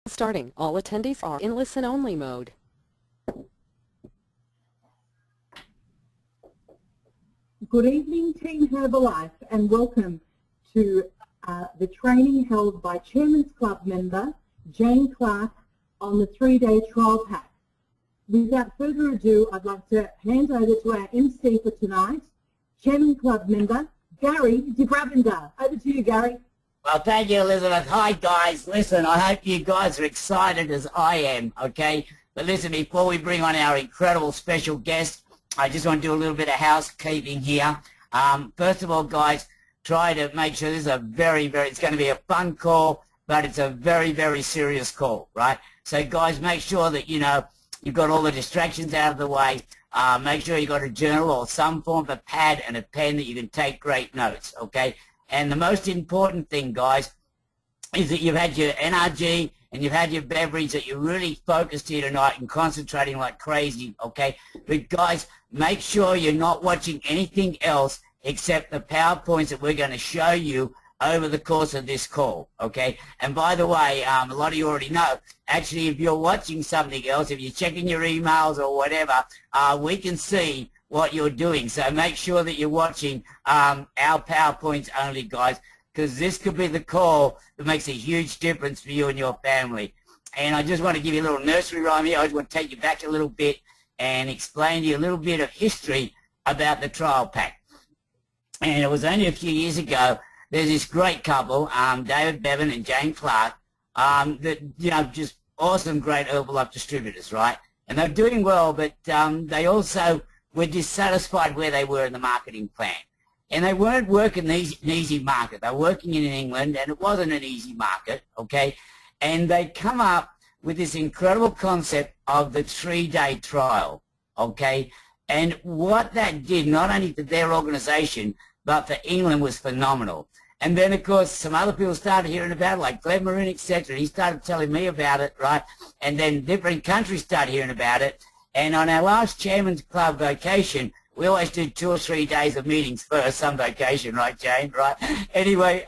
Starting. All attendees are in listen-only mode. Good evening, Team Herbalife, and welcome to the training held by Chairman's Club member Jane Clark on the 3-day trial pack. Without further ado, I'd like to hand over to our MC for tonight, Chairman's Club member Gary DeBravender. Over to you, Gary. Well, thank you, Elizabeth. Hi, guys. Listen, I hope you guys are excited as I am, okay? But listen, before we bring on our incredible special guest, I just want to do a little bit of housekeeping here. First of all, guys, try to make sure this is a it's going to be a fun call, but it's a very serious call, right? So, guys, make sure that, you know, you've got all the distractions out of the way. Make sure you've got a journal or some form of a pad and a pen that you can take great notes, okay? And the most important thing, guys, is that you've had your NRG and you've had your beverage, that you're really focused here tonight and concentrating like crazy, okay? But, guys, make sure you're not watching anything else except the PowerPoints that we're going to show you over the course of this call, okay? And by the way, a lot of you already know, actually, if you're watching something else, if you're checking your emails or whatever, we can see what you're doing. So make sure that you're watching our PowerPoints only, guys, because this could be the call that makes a huge difference for you and your family. And I just want to give you a little nursery rhyme here. I just want to take you back a little bit and explain to you a little bit of history about the trial pack. And it was only a few years ago, there's this great couple, David Bevan and Jane Clark, that, you know, just awesome, great Herbalife distributors, right? And they're doing well, but they also were dissatisfied where they were in the marketing plan. And they weren't working an easy market. They were working in England, and it wasn't an easy market, okay? And they come up with this incredible concept of the 3-day trial, okay? And what that did, not only to their organization, but for England, was phenomenal. And then, of course, some other people started hearing about it, like Glenn Marin, etc. He started telling me about it, right? And then different countries started hearing about it. And on our last Chairman's Club vacation, we always do 2 or 3 days of meetings first, some vacation, right, Jane, right? Anyway,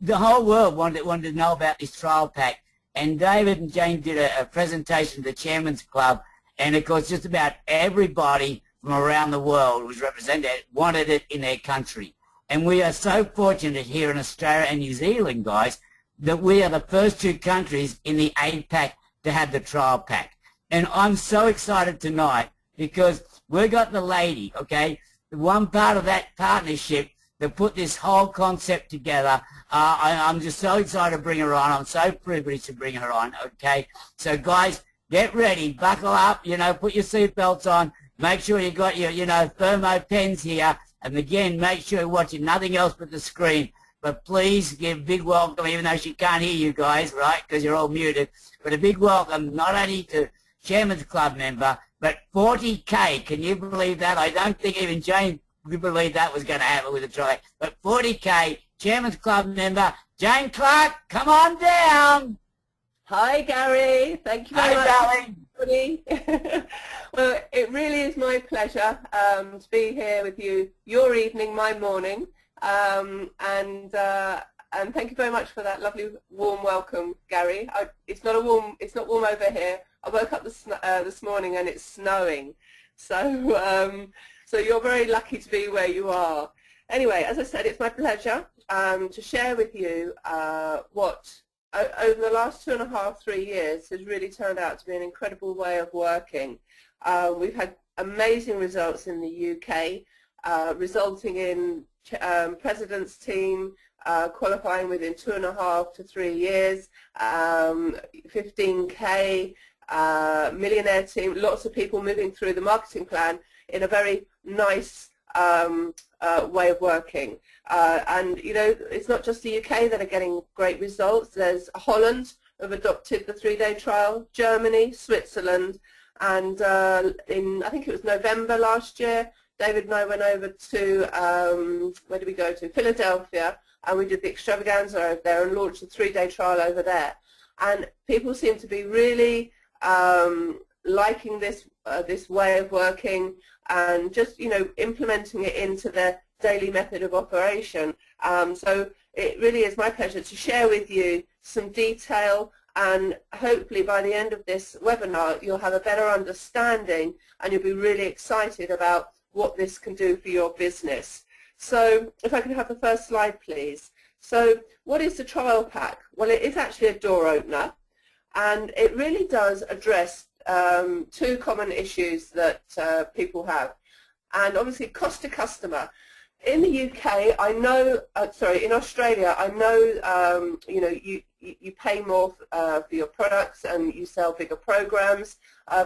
the whole world wanted to know about this trial pack. And David and Jane did a presentation to the Chairman's Club. And, of course, just about everybody from around the world was represented, wanted it in their country. And we are so fortunate here in Australia and New Zealand, guys, that we are the first 2 countries in the APAC to have the trial pack. And I'm so excited tonight because we got the lady, okay, the one part of that partnership that put this whole concept together. I'm just so excited to bring her on. I'm so privileged to bring her on, okay? So, guys, get ready, buckle up, you know, put your seatbelts on, make sure you got your, you know, thermo pens here, and again, make sure you're watching nothing else but the screen. But please give a big welcome, even though she can't hear you guys, right, because you're all muted, but a big welcome not only to Chairman's Club member, but 40K. Can you believe that? I don't think even Jane could believe that was going to happen with a trial. But 40K, Chairman's Club member, Jane Clark, come on down. Hi, Gary. Thank you very much. Hi, Gary. Well, it really is my pleasure to be here with you. Your evening, my morning, and thank you very much for that lovely warm welcome, Gary. It's not warm over here. I woke up this morning and it's snowing, so so you're very lucky to be where you are. Anyway, as I said, it's my pleasure to share with you what over the last 2.5, 3 years has really turned out to be an incredible way of working. We've had amazing results in the UK, resulting in President's team qualifying within 2.5 to 3 years, 15K, millionaire team, lots of people moving through the marketing plan in a very nice way of working. And, you know, it's not just the UK that are getting great results. There's Holland who have adopted the 3-day trial, Germany, Switzerland, and I think it was November last year, David and I went over to, where did we go to? Philadelphia, and we did the extravaganza over there and launched a 3-day trial over there. And people seem to be really liking this this way of working and just, you know, implementing it into their daily method of operation. So it really is my pleasure to share with you some detail and hopefully by the end of this webinar you'll have a better understanding and you'll be really excited about what this can do for your business. So if I can have the first slide, please. So what is the trial pack? Well, it is actually a door opener, and it really does address two common issues that people have. And obviously cost to customer. In the UK, I know, in Australia, I know, you know, you pay more for your products and you sell bigger programs.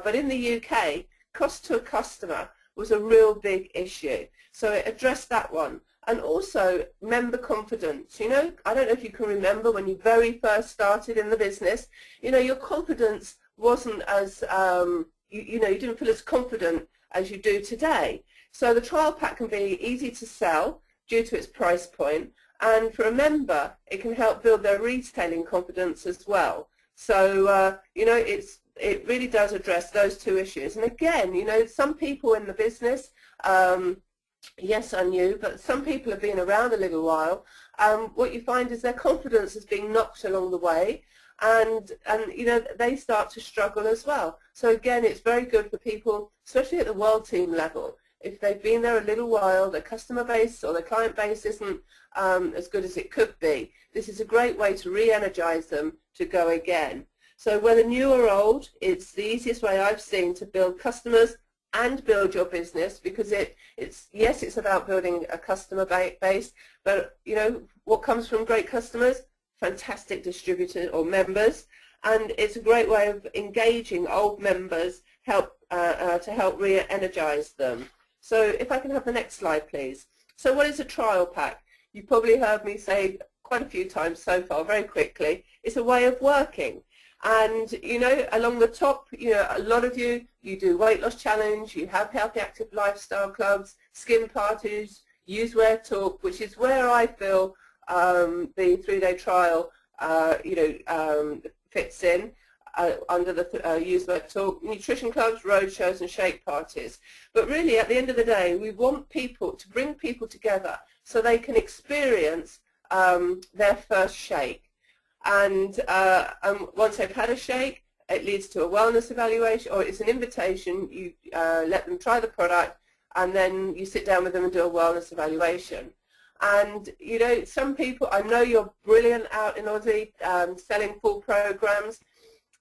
But in the UK, cost to a customer was a real big issue. So it addressed that one. And also member confidence. You know, I don't know if you can remember when you very first started in the business, you know, your confidence wasn't as, you know, you didn't feel as confident as you do today. So the trial pack can be easy to sell due to its price point, and for a member it can help build their retailing confidence as well. So you know, it really does address those two issues. And again, you know, some people in the business, yes, I knew, but some people have been around a little while. What you find is their confidence is being knocked along the way, and you know, they start to struggle as well. So again, it's very good for people, especially at the world team level. If they've been there a little while, their customer base or their client base isn't as good as it could be, this is a great way to re-energize them to go again. So whether new or old, it's the easiest way I've seen to build customers and build your business, because yes, it's about building a customer base, but you know what comes from great customers? Fantastic distributors or members, and it's a great way of engaging old members to help re-energize them. So if I can have the next slide, please. So what is a trial pack? You've probably heard me say quite a few times so far, very quickly. It's a way of working. And, you know, along the top, you know, a lot of you do weight loss challenge, you have healthy active lifestyle clubs, skin parties, use wear talk, which is where I feel the 3-day trial, you know, fits in. Under the use wear talk, nutrition clubs, road shows and shake parties. But really at the end of the day, we want people to bring people together so they can experience their first shake. And once they've had a shake, it leads to a wellness evaluation, or it's an invitation. You let them try the product, and then you sit down with them and do a wellness evaluation. And, you know, some people, I know you're brilliant out in Aussie selling full programs,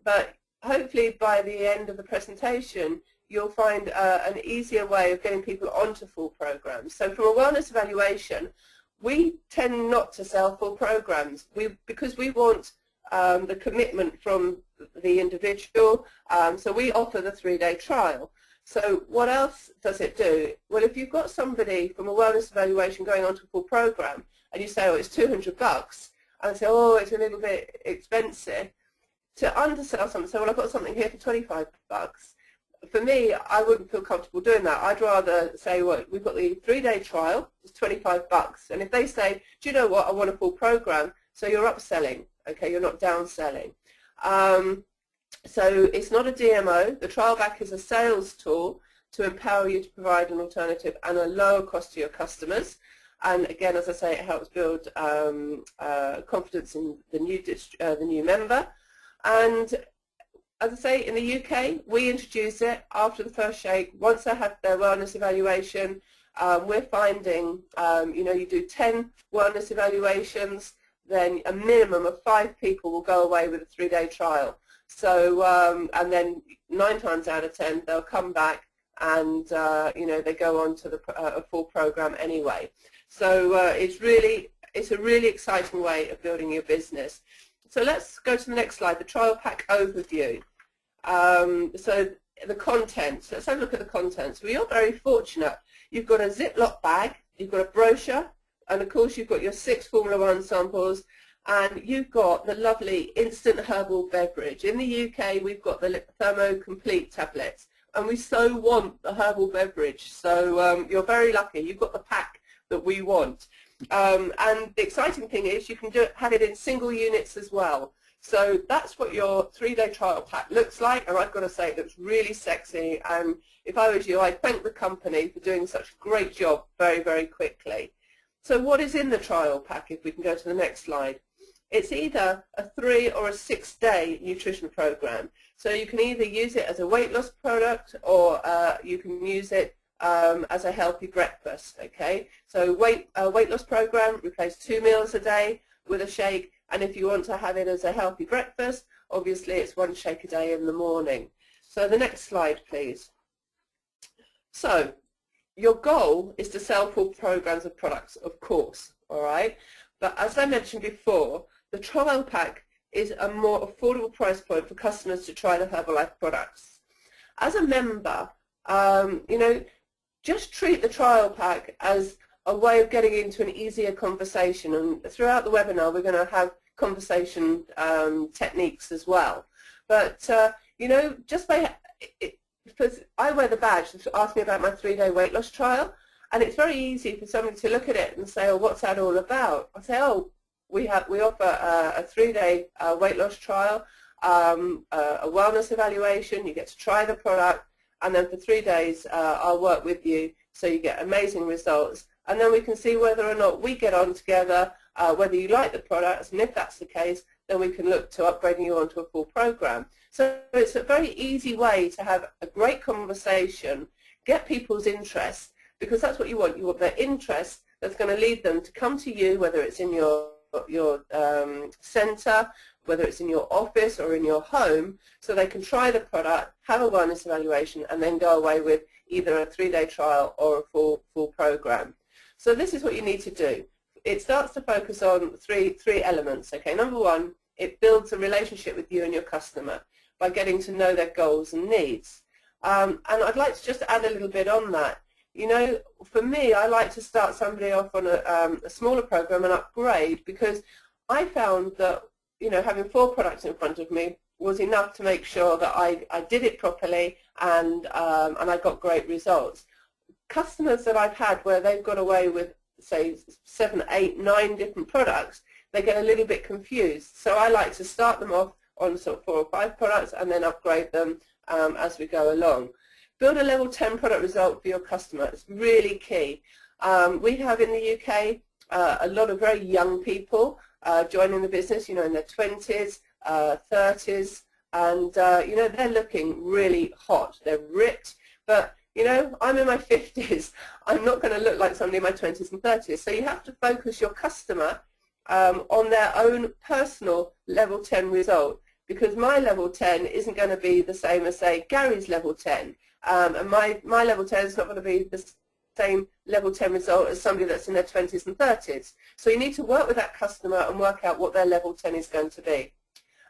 but hopefully by the end of the presentation, you'll find an easier way of getting people onto full programs. So from a wellness evaluation, we tend not to sell full programs because we want the commitment from the individual. So we offer the 3-day trial. So what else does it do? Well, if you've got somebody from a wellness evaluation going on to a full program, and you say, oh, it's $200, and say, oh, it's a little bit expensive, to undersell something, say, well, I've got something here for $25. For me, I wouldn't feel comfortable doing that. I'd rather say, well, we've got the 3-day trial, it's $25. And if they say, do you know what, I want a full program, so you're upselling, okay, you're not downselling. So it's not a DMO. The trial back is a sales tool to empower you to provide an alternative and a lower cost to your customers. And again, as I say, it helps build confidence in the new member. And as I say, in the UK, we introduce it after the first shake. Once they have their wellness evaluation, we're finding, you know, you do 10 wellness evaluations, then a minimum of 5 people will go away with a 3-day trial. So, and then 9 times out of 10, they'll come back and, you know, they go on to a full program anyway. So it's a really exciting way of building your business. So let's go to the next slide, the trial pack overview. So the contents, let's have a look at the contents. Well, you're very fortunate. You've got a Ziploc bag, you've got a brochure, and of course you've got your 6 Formula 1 samples, and you've got the lovely instant herbal beverage. In the UK, we've got the Thermo Complete tablets, and we so want the herbal beverage. So you're very lucky. You've got the pack that we want. And the exciting thing is you can have it in single units as well. So that's what your 3-day trial pack looks like, and I've got to say it looks really sexy, and if I was you, I'd thank the company for doing such a great job very, very quickly. So what is in the trial pack, if we can go to the next slide? It's either a 3 or a 6-day nutrition program. So you can either use it as a weight loss product, or you can use it as a healthy breakfast. Okay, so weight loss program, replace 2 meals a day with a shake, and if you want to have it as a healthy breakfast, obviously it's 1 shake a day in the morning. So the next slide, please. So your goal is to sell full programs of products, of course, all right? But as I mentioned before, the trial pack is a more affordable price point for customers to try the Herbalife products. As a member, you know, just treat the trial pack as a way of getting into an easier conversation, and throughout the webinar we're going to have conversation techniques as well. But you know, just by because I wear the badge to ask me about my 3-day weight loss trial, and it's very easy for somebody to look at it and say, oh, what's that all about? I say, oh, we offer a 3-day weight loss trial, a wellness evaluation, you get to try the product, and then for 3 days I'll work with you so you get amazing results, and then we can see whether or not we get on together, whether you like the products, and if that's the case, then we can look to upgrading you onto a full program. So it's a very easy way to have a great conversation, get people's interest, because that's what you want. You want their interest that's going to lead them to come to you, whether it's in your center, whether it's in your office or in your home, so they can try the product, have a wellness evaluation, and then go away with either a 3-day trial or a full program. So this is what you need to do. It starts to focus on three elements. Okay, number one, it builds a relationship with you and your customer by getting to know their goals and needs. And I'd like to just add a little bit on that. You know, for me, I like to start somebody off on a smaller program and upgrade, because I found that, you know, having 4 products in front of me was enough to make sure that I did it properly, and I got great results. Customers that I've had where they've got away with, say, 7, 8, 9 different products, they get a little bit confused. So I like to start them off on sort of 4 or 5 products and then upgrade them as we go along. Build a level 10 product result for your customer. It's really key. We have in the UK a lot of very young people joining the business, you know, in their 20s, 30s, and you know, they're looking really hot. They're ripped, but you know, I'm in my 50s. I'm not going to look like somebody in my 20s and 30s. So you have to focus your customer on their own personal level 10 result, because my level 10 isn't going to be the same as, say, Gary's level 10. And my level 10 is not going to be the same level 10 result as somebody that's in their 20s and 30s. So you need to work with that customer and work out what their level 10 is going to be.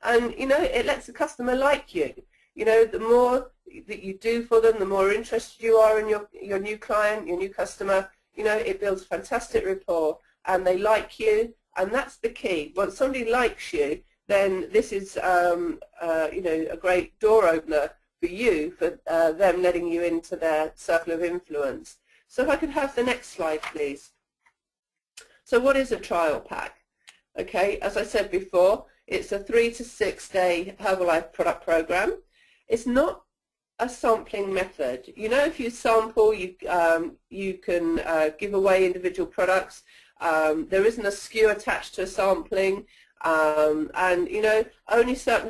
And, you know, it lets the customer like you. You know, the more that you do for them, the more interested you are in your new client, your new customer, you know, it builds fantastic rapport, and they like you, and that's the key. Once somebody likes you, then this is, you know, a great door opener for you, for them letting you into their circle of influence. So if I could have the next slide, please. So what is a trial pack? Okay, as I said before, it's a 3 to 6 day Herbalife product program. It's not a sampling method. You know, if you sample, you can give away individual products. There isn't a SKU attached to sampling, and you know, only certain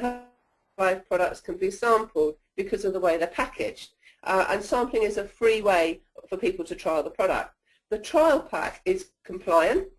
Herbalife products can be sampled because of the way they're packaged. And sampling is a free way for people to trial the product. The trial pack is compliant.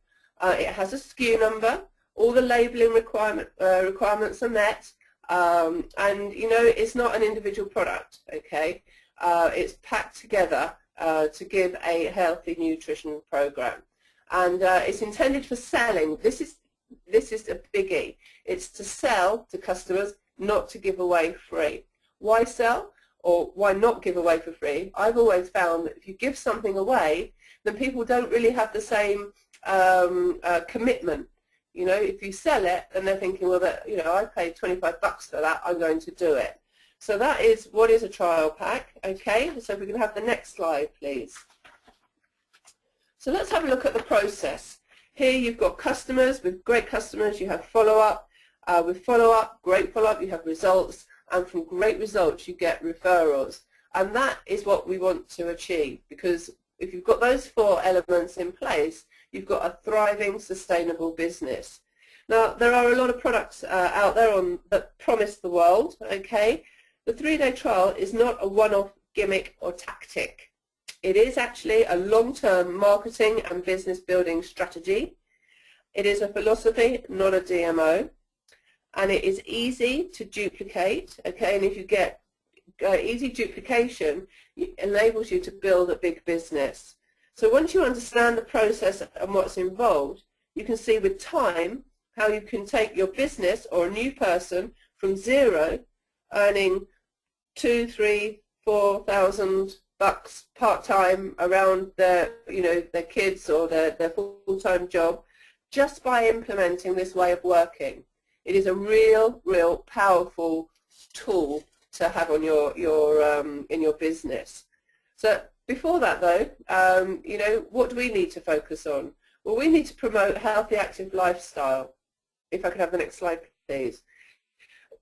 It has a SKU number. All the labelling requirements are met. And you know, it's not an individual product, okay? It's packed together to give a healthy nutrition program, and it's intended for selling. This is a biggie. It's to sell to customers, not to give away free. Why sell, or why not give away for free? I've always found that if you give something away, then people don't really have the same commitment. You know, if you sell it, then they're thinking, well, that, you know, I paid $25 for that, I'm going to do it. So that is what is a trial pack, okay? So if we can have the next slide, please. So let's have a look at the process. Here you've got customers. With great customers, you have follow-up. With follow-up, great follow-up, you have results. And from great results, you get referrals. And that is what we want to achieve, because if you've got those 4 elements in place, you've got a thriving, sustainable business. Now, there are a lot of products out there that promise the world, okay? The 3-day trial is not a one-off gimmick or tactic. It is actually a long-term marketing and business building strategy. It is a philosophy, not a DMO. And it is easy to duplicate, okay? And if you get easy duplication, it enables you to build a big business. So once you understand the process and what's involved, you can see with time how you can take your business or a new person from zero, earning $2,000, $3,000, $4,000 part-time around their, their kids or their full-time job, just by implementing this way of working. It is a real powerful tool to have on in your business. So before that though, what do we need to focus on? Well, we need to promote healthy, active lifestyle. If I could have the next slide, please.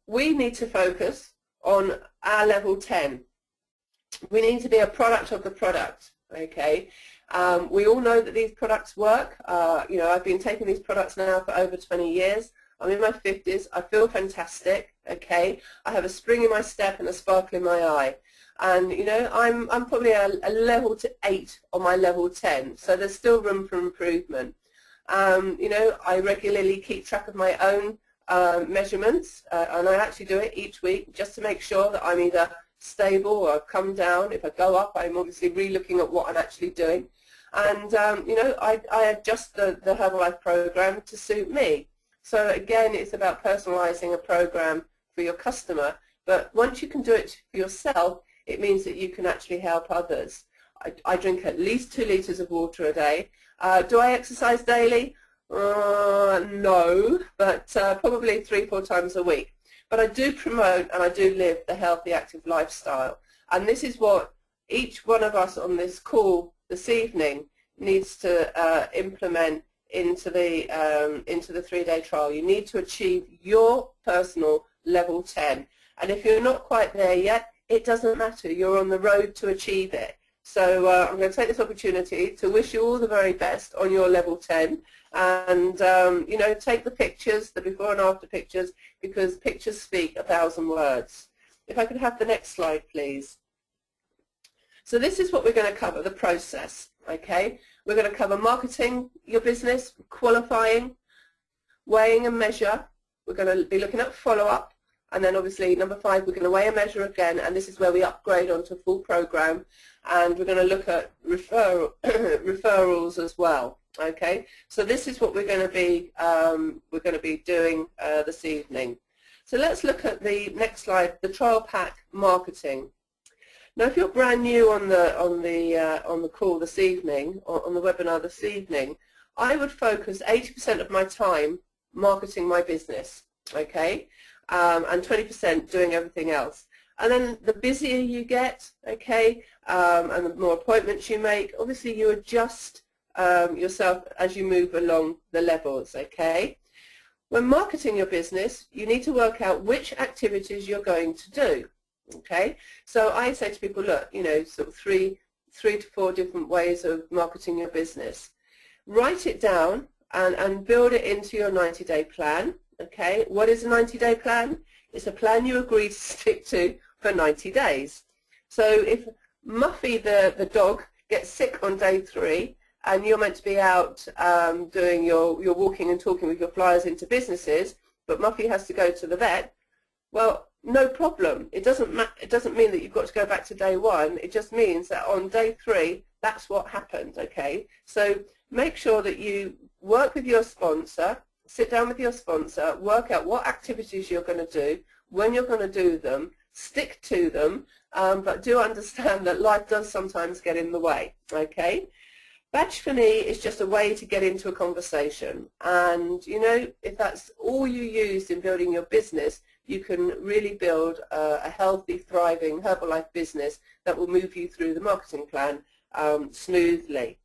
We need to focus on our level 10. We need to be a product of the product, okay? We all know that these products work. I've been taking these products now for over 20 years. I'm in my 50s. I feel fantastic, okay? I have a spring in my step and a sparkle in my eye. And, I'm probably a level 8 on my level 10, so there's still room for improvement. I regularly keep track of my own measurements, and I actually do it each week just to make sure that I'm either stable or I've come down. If I go up, I'm obviously re-looking at what I'm actually doing. And, I adjust the Herbalife program to suit me. So again, it's about personalizing a program for your customer. But once you can do it for yourself, it means that you can actually help others. I drink at least 2 liters of water a day. Do I exercise daily? No, but probably 3-4 times a week. But I do promote and I do live the healthy, active lifestyle. And this is what each one of us on this call this evening needs to implement into the 3-day trial. You need to achieve your personal level 10. And if you're not quite there yet, it doesn't matter. You're on the road to achieve it. So I'm going to take this opportunity to wish you all the very best on your level 10. And, take the pictures, the before and after pictures, because pictures speak 1,000 words. If I could have the next slide, please. So this is what we're going to cover, the process, okay? We're going to cover marketing your business, qualifying, weighing and measure. We're going to be looking at follow-up. And then obviously number 5, we're going to weigh and measure again, and this is where we upgrade onto a full program. And we're going to look at referrals as well. Okay, so this is what we're going to be doing this evening. So let's look at the next slide, the trial pack marketing. Now, if you're brand new on the call this evening, or on the webinar this evening, I would focus 80% of my time marketing my business. Okay. And 20% doing everything else. And then the busier you get, okay, and the more appointments you make, obviously you adjust yourself as you move along the levels, okay. When marketing your business, you need to work out which activities you're going to do, okay. So I say to people, look, sort of three to four different ways of marketing your business. Write it down and build it into your 90-day plan. Okay, what is a 90-day plan? It's a plan you agree to stick to for 90 days. So if Muffy the dog gets sick on day 3 and you're meant to be out doing your walking and talking with your flyers into businesses, but Muffy has to go to the vet, well, no problem. It doesn't mean that you've got to go back to day 1. It just means that on day 3, that's what happened, okay? So make sure that you work with your sponsor, sit down with your sponsor, work out what activities you're going to do, when you're going to do them, stick to them, but do understand that life does sometimes get in the way, okay? Badge for me is just a way to get into a conversation, and if that's all you use in building your business, you can really build a healthy, thriving Herbalife business that will move you through the marketing plan smoothly.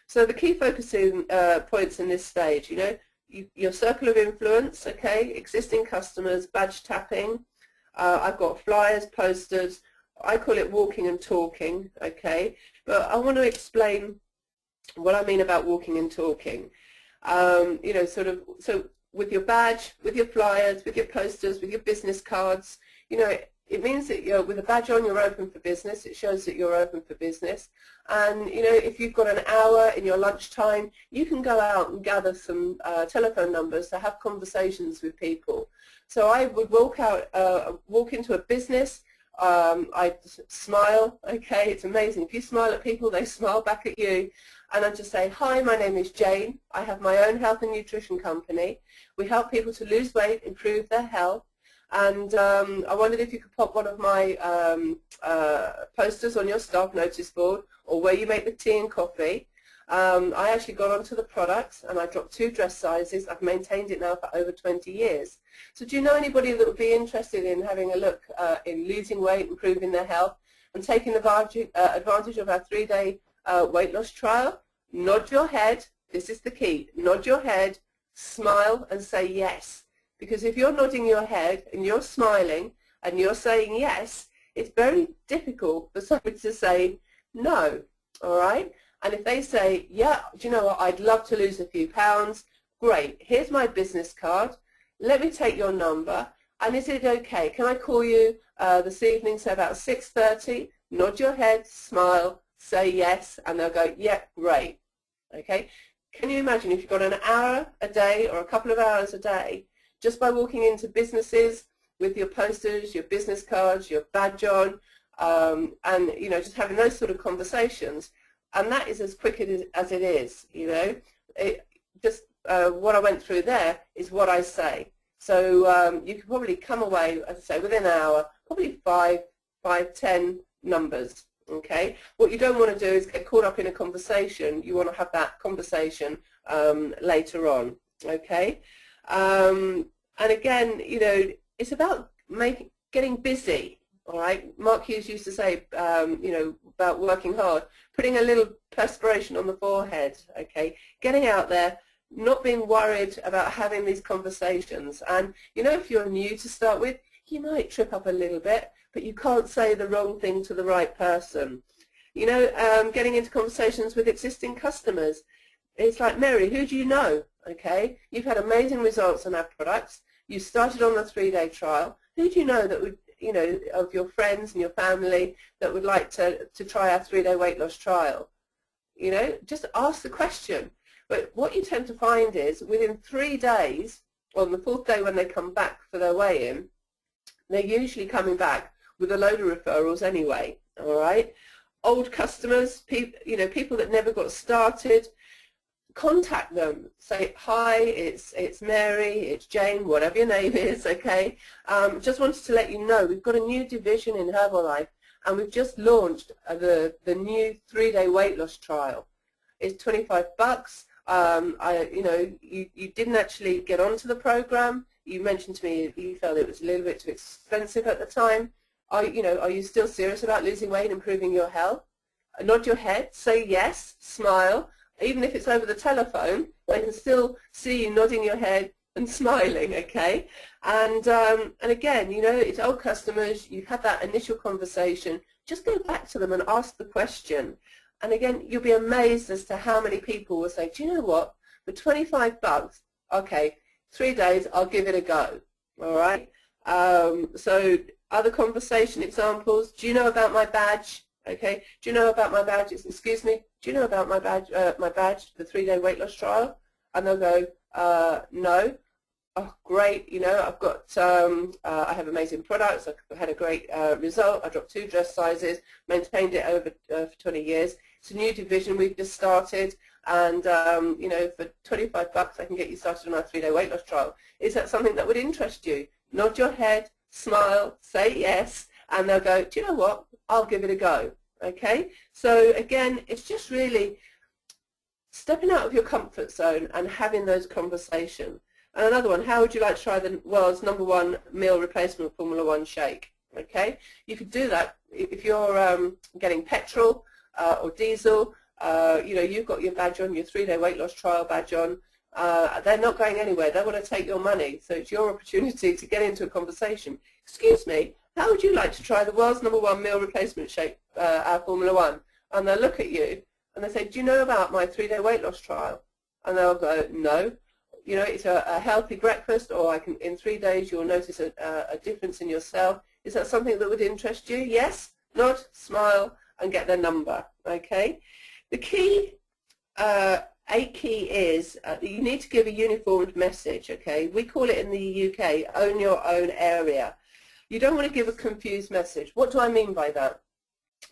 So the key focusing points in this stage, your circle of influence, okay, existing customers, badge tapping. I've got flyers, posters. I call it walking and talking, okay. But I want to explain what I mean about walking and talking. So with your badge, with your flyers, with your posters, with your business cards. You know, it means that you're, with a badge on, you're open for business. It shows that you're open for business. And, you know, if you've got an hour in your lunchtime, you can go out and gather some telephone numbers to have conversations with people. So I would walk into a business. I'd smile. Okay, it's amazing. If you smile at people, they smile back at you. And I'd just say, hi, my name is Jane. I have my own health and nutrition company. We help people to lose weight, improve their health. And I wondered if you could pop one of my posters on your staff notice board, or where you make the tea and coffee. I actually got onto the products, and I dropped 2 dress sizes. I've maintained it now for over 20 years. So do you know anybody that would be interested in having a look in losing weight, improving their health, and taking advantage of our 3-day weight loss trial? Nod your head. This is the key. Nod your head, smile, and say yes. Because if you're nodding your head and you're smiling and you're saying yes, it's very difficult for somebody to say no, all right? And if they say, yeah, do you know what, I'd love to lose a few pounds, great, here's my business card, let me take your number, and is it okay? Can I call you this evening, say about 6:30? Nod your head, smile, say yes, and they'll go, yeah, great, okay? Can you imagine if you've got an hour a day or a couple of hours a day, just by walking into businesses with your posters, your business cards, your badge on, and, you know, just having those sort of conversations. And that is as quick as it is, you know. What I went through there is what I say. So you can probably come away, as I say, within an hour, probably 10 numbers, okay. What you don't want to do is get caught up in a conversation. You want to have that conversation later on, okay. And again, you know, it's about getting busy, all right. Mark Hughes used to say, you know, about working hard, putting a little perspiration on the forehead, okay, getting out there, not being worried about having these conversations. And, you know, if you're new to start with, you might trip up a little bit, but you can't say the wrong thing to the right person. You know, getting into conversations with existing customers, it's like, Mary, who do you know? Okay, you've had amazing results on our products. You started on the 3-day trial. Who do you know that would, you know, of your friends and your family that would like to try our 3-day weight loss trial? You know, just ask the question. But what you tend to find is within 3 days, on the 4th day when they come back for their weigh-in, they're usually coming back with a load of referrals anyway, all right? Old customers, you know, people that never got started, contact them. Say, hi, it's Mary, it's Jane, whatever your name is, okay? Just wanted to let you know we've got a new division in Herbalife, and we've just launched the new 3-day weight loss trial. It's $25. You know, you didn't actually get onto the program. You mentioned to me you felt it was a little bit too expensive at the time. Are you still serious about losing weight and improving your health? Nod your head, say yes, smile. Even if it's over the telephone, they can still see you nodding your head and smiling, okay? And again, you know, it's old customers, you've had that initial conversation, just go back to them and ask the question. And again, you'll be amazed as to how many people will say, do you know what, for $25, okay, 3 days, I'll give it a go, all right? So other conversation examples, do you know about my badge? Okay, do you know about my badge? Excuse me, do you know about my badge, the 3-day weight loss trial? And they'll go, no. Oh, great, you know, I've got, I have amazing products, I've had a great result, I dropped 2 dress sizes, maintained it over for 20 years. It's a new division we've just started, and, you know, for $25 I can get you started on our 3-day weight loss trial. Is that something that would interest you? Nod your head, smile, say yes, and they'll go, do you know what, I'll give it a go, okay? So again, it's just really stepping out of your comfort zone and having those conversations. And another one, how would you like to try the world's #1 meal replacement Formula 1 shake, okay? You could do that if you're getting petrol or diesel, you know, you've got your badge on, your 3-day weight loss trial badge on. They're not going anywhere. They want to take your money. So it's your opportunity to get into a conversation. Excuse me, how would you like to try the world's #1 meal replacement shake, our Formula 1? And they'll look at you and they say, do you know about my 3-day weight loss trial? And they'll go, no. you know, it's a healthy breakfast, or I can, in 3 days you'll notice a difference in yourself. Is that something that would interest you? Yes? Nod, smile, and get their number, okay? The key, a key is you need to give a uniformed message, okay? We call it in the UK, own your own area. You don't want to give a confused message. What do I mean by that?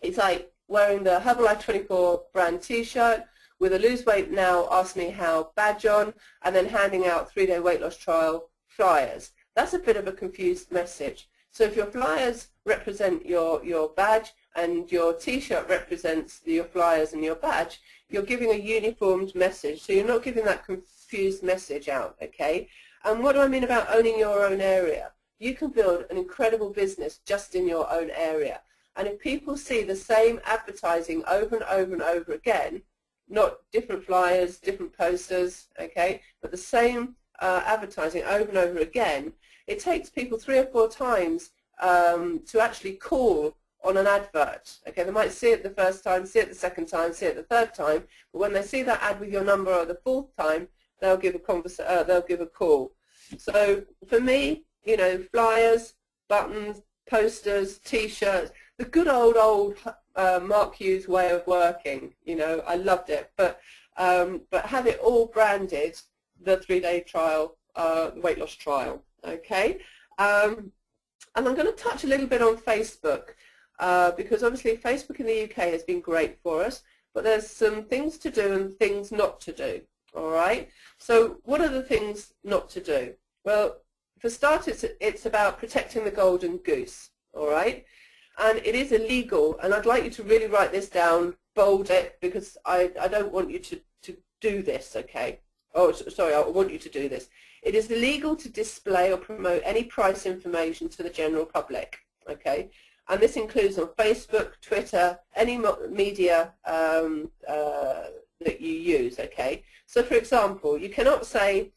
It's like wearing the Herbalife 24 brand t-shirt with a lose weight now, ask me how badge on, and then handing out 3-day weight loss trial flyers. That's a bit of a confused message. So if your flyers represent your badge and your t-shirt represents your flyers and your badge, you're giving a uniformed message. So you're not giving that confused message out, okay? And what do I mean about owning your own area? You can build an incredible business just in your own area. And if people see the same advertising over and over and over again, not different flyers, different posters, okay, but the same advertising over and over again, it takes people 3 or 4 times to actually call on an advert. Okay, they might see it the first time, see it the second time, see it the third time, but when they see that ad with your number or the 4th time, they'll give a call. So for me, you know, flyers, buttons, posters, t-shirts, the good old Mark Hughes way of working, you know, I loved it, but have it all branded, the 3-day trial, weight loss trial, okay? And I'm going to touch a little bit on Facebook, because obviously Facebook in the UK has been great for us, but there's some things to do and things not to do, all right? So what are the things not to do? Well, for starters, it's about protecting the golden goose, all right? And it is illegal, and I'd like you to really write this down, bold it, because I don't want you to do this, okay? Oh, sorry, I want you to do this. It is illegal to display or promote any price information to the general public, okay? And this includes on Facebook, Twitter, any media that you use, okay? So for example, you cannot say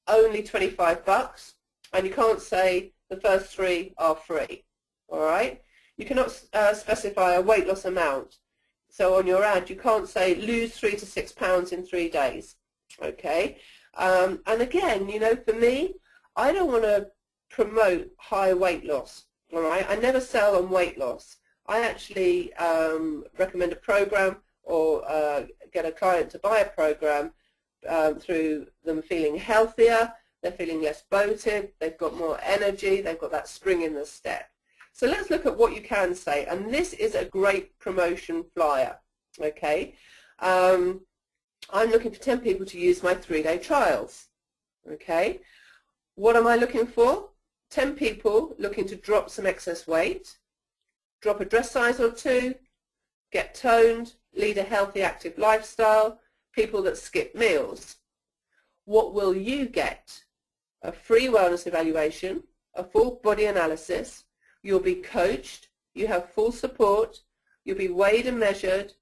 only $25, and you can't say the first 3 are free, all right? You cannot specify a weight loss amount. So on your ad, you can't say lose 3 to 6 pounds in 3 days, okay? And again, you know, for me, I don't want to promote high weight loss, all right? I never sell on weight loss. I actually recommend a program or get a client to buy a program through them feeling healthier, they're feeling less bloated, they've got more energy, they've got that spring in the step. So let's look at what you can say, and this is a great promotion flyer, okay? I'm looking for 10 people to use my 3-day trials, okay? What am I looking for? 10 people looking to drop some excess weight, drop a dress size or 2, get toned, lead a healthy, active lifestyle, people that skip meals. What will you get? A free wellness evaluation, a full body analysis, you'll be coached, you have full support, you'll be weighed and measured,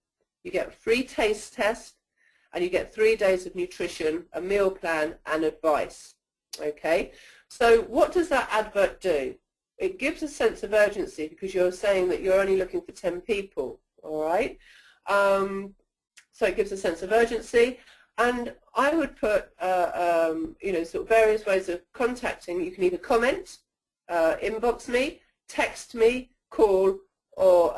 you get a free taste test, and you get 3 days of nutrition, a meal plan, and advice. Okay, so what does that advert do? It gives a sense of urgency because you're saying that you're only looking for 10 people, all right? So it gives a sense of urgency, and I would put, you know, sort of various ways of contacting. You can either comment, inbox me, text me, call, or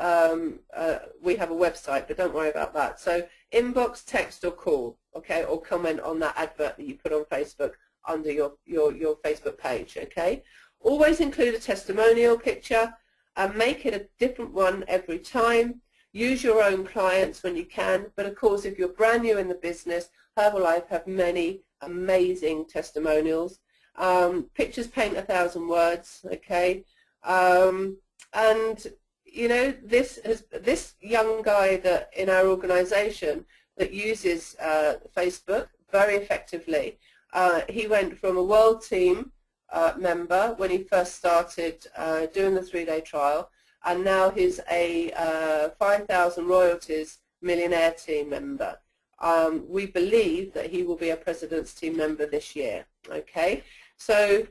we have a website, but don't worry about that. So inbox, text, or call, okay, or comment on that advert that you put on Facebook under your Facebook page, okay? Always include a testimonial picture and make it a different one every time. Use your own clients when you can, but of course if you're brand new in the business, Herbalife have many amazing testimonials. Pictures paint 1,000 words, okay? And you know, this young guy that in our organization that uses Facebook very effectively, he went from a world team member when he first started doing the 3-day trial, and now he's a 5,000 royalties millionaire team member. We believe that he will be a president's team member this year, okay? So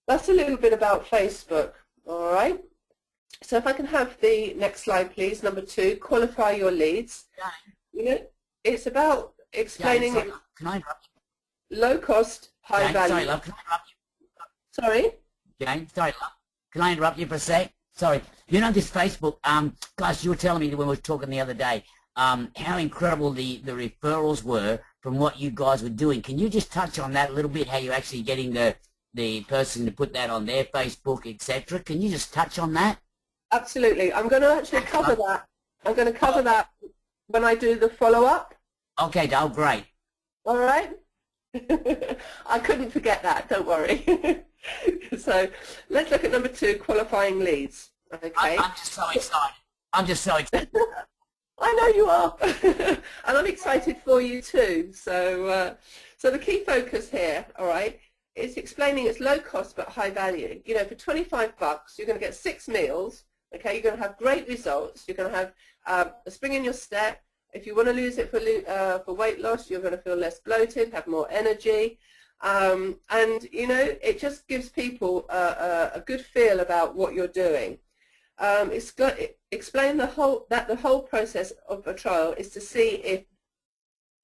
that's a little bit about Facebook, all right? So if I can have the next slide, please, number 2, qualify your leads. You know, it's about explaining Can I interrupt? low cost, high Jane, value. sorry, love, can I interrupt you? Sorry? Jane, sorry, love. Can I interrupt you for a sec? Sorry. You know this Facebook, guys, you were telling me when we were talking the other day, how incredible the referrals were from what you guys were doing. Can you just touch on that a little bit, how you're actually getting the person to put that on their Facebook, etc.? Can you just touch on that? Absolutely. I'm going to actually cover that. I'm going to cover that when I do the follow-up. Okay, Dale, great. All right? I couldn't forget that, don't worry. So let's look at number 2, qualifying leads. Okay. I'm just so excited. I'm just so excited. I know you are. And I'm excited for you too. So so the key focus here, all right, is explaining it's low cost but high value. You know, for 25 bucks, you're going to get 6 meals. Okay, you're going to have great results. You're going to have a spring in your step. If you want to lose it for weight loss, you're going to feel less bloated, have more energy. And, you know, it just gives people a good feel about what you're doing. Explain the whole process of a trial is to see if,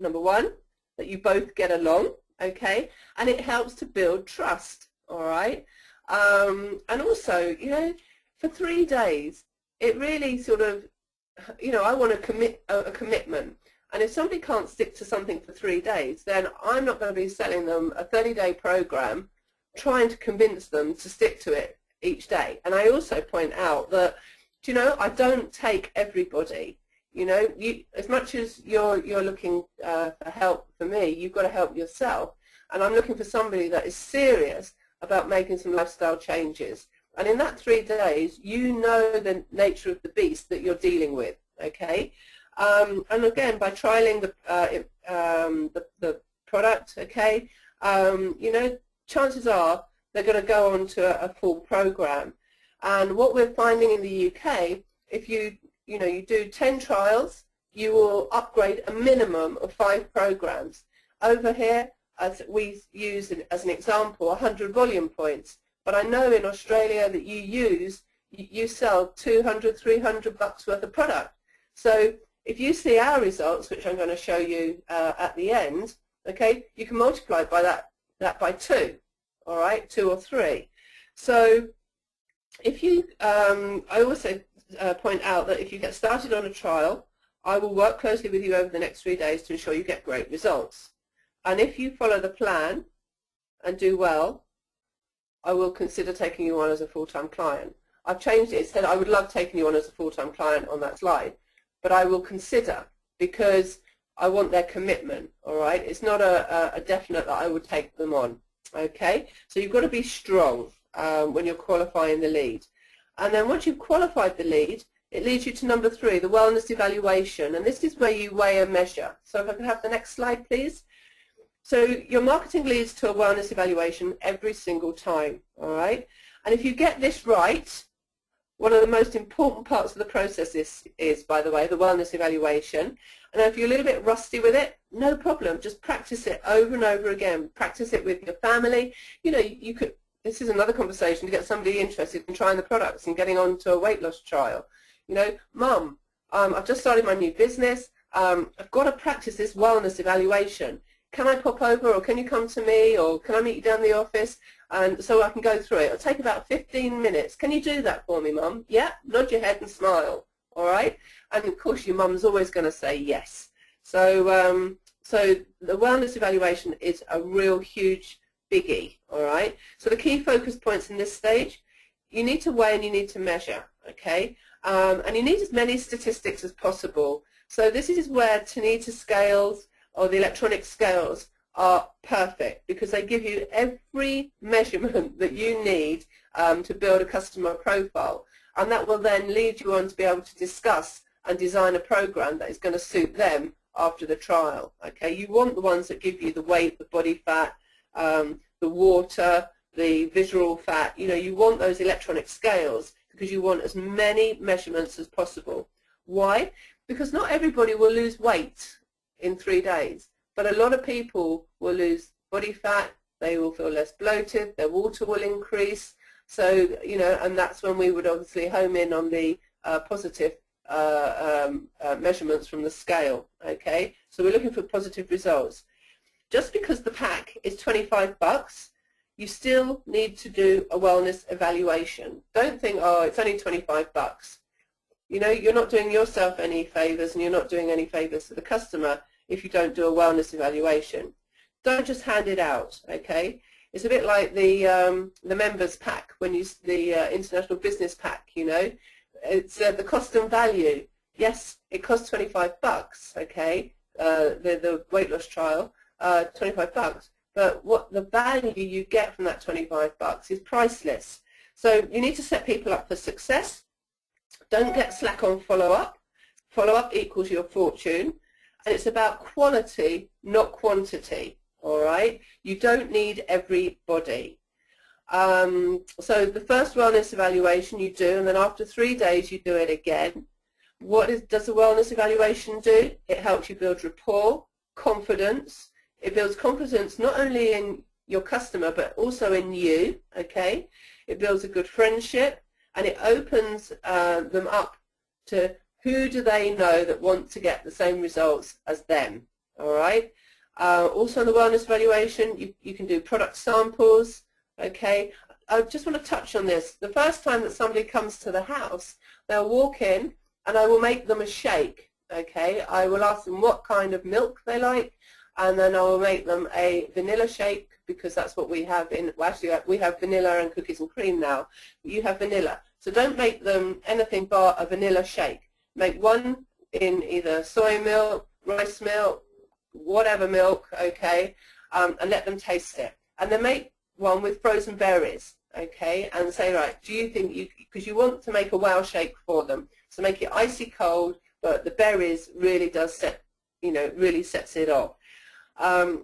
number 1, that you both get along, okay, and it helps to build trust, all right. And also, you know, for 3 days, it really sort of, you know, I want to a commitment. And if somebody can't stick to something for 3 days, then I'm not going to be selling them a 30-day program trying to convince them to stick to it each day. And I also point out that, you know, I don't take everybody. You know, as much as you're looking for help for me, you've got to help yourself. And I'm looking for somebody that is serious about making some lifestyle changes. And in that 3 days, you know the nature of the beast that you're dealing with, okay? And again, by trialing the product, okay, you know, chances are they're going to go on to a full program. And what we're finding in the UK, if you do 10 trials, you will upgrade a minimum of 5 programs. Over here, as we use as an example, 100 volume points. But I know in Australia that you sell 200, 300 bucks worth of product. So if you see our results, which I'm going to show you at the end, okay, you can multiply by that by 2, all right, 2 or 3. So if you, I also point out that if you get started on a trial, I will work closely with you over the next 3 days to ensure you get great results. And if you follow the plan and do well, I will consider taking you on as a full-time client. I've changed it. It said I would love taking you on as a full-time client on that slide, but I will consider because I want their commitment, all right? It's not a definite that I would take them on, okay? So you've got to be strong when you're qualifying the lead. And then once you've qualified the lead, it leads you to number 3, the wellness evaluation, and this is where you weigh and measure. So if I can have the next slide, please. So your marketing leads to a wellness evaluation every single time, all right? And if you get this right, one of the most important parts of the process is, by the way, the wellness evaluation. And if you're a little bit rusty with it, no problem. Just practice it over and over again. Practice it with your family. You know, you could, this is another conversation to get somebody interested in trying the products and getting on to a weight loss trial. You know, Mum, I've just started my new business. I've got to practice this wellness evaluation. Can I pop over, or can you come to me, or can I meet you down the office, and so I can go through it? It'll take about 15 minutes. Can you do that for me, Mum? Yeah? Nod your head and smile, all right? And, of course, your mum's always going to say yes. So, so the wellness evaluation is a real huge biggie, all right? So the key focus points in this stage, you need to weigh and you need to measure, okay? And you need as many statistics as possible. So this is where Tanita scales or the electronic scales are perfect because they give you every measurement that you need to build a customer profile, and that will then lead you on to be able to discuss and design a program that is going to suit them after the trial. Okay, you want the ones that give you the weight, the body fat, the water, the visceral fat. You know, you want those electronic scales because you want as many measurements as possible. Why? Because not everybody will lose weight in 3 days, but a lot of people will lose body fat, they will feel less bloated, their water will increase. So, you know, and that's when we would obviously home in on the positive measurements from the scale, okay? So we're looking for positive results. just because the pack is 25 bucks, you still need to do a wellness evaluation. Don't think, oh, it's only 25 bucks. You know, you're not doing yourself any favors and you're not doing any favors to the customer if you don't do a wellness evaluation. Don't just hand it out, okay? It's a bit like the members pack, when you the international business pack, you know. It's the cost and value. Yes, it costs 25 bucks, okay, the weight loss trial, 25 bucks. But what the value you get from that 25 bucks is priceless. So you need to set people up for success. Don't get slack on follow-up. Follow-up equals your fortune. And it's about quality, not quantity, all right? You don't need everybody. So the first wellness evaluation you do, and then after 3 days you do it again. What does the wellness evaluation do? It helps you build rapport, confidence. It builds confidence not only in your customer but also in you, okay? It builds a good friendship, and it opens them up to who do they know that want to get the same results as them, all right? Also in the wellness evaluation, you can do product samples, okay? I just want to touch on this. The first time that somebody comes to the house, they'll walk in and I will make them a shake, okay? I will ask them what kind of milk they like, and then I will make them a vanilla shake, because that's what we have in, well, actually we have vanilla and cookies and cream now, but you have vanilla. So don't make them anything but a vanilla shake. Make one in either soy milk, rice milk, whatever milk, okay, and let them taste it. And then make one with frozen berries, okay, and say, right, do you think you, because you want to make a wow shake for them, so make it icy cold, but the berries really does set, you know, really sets it off.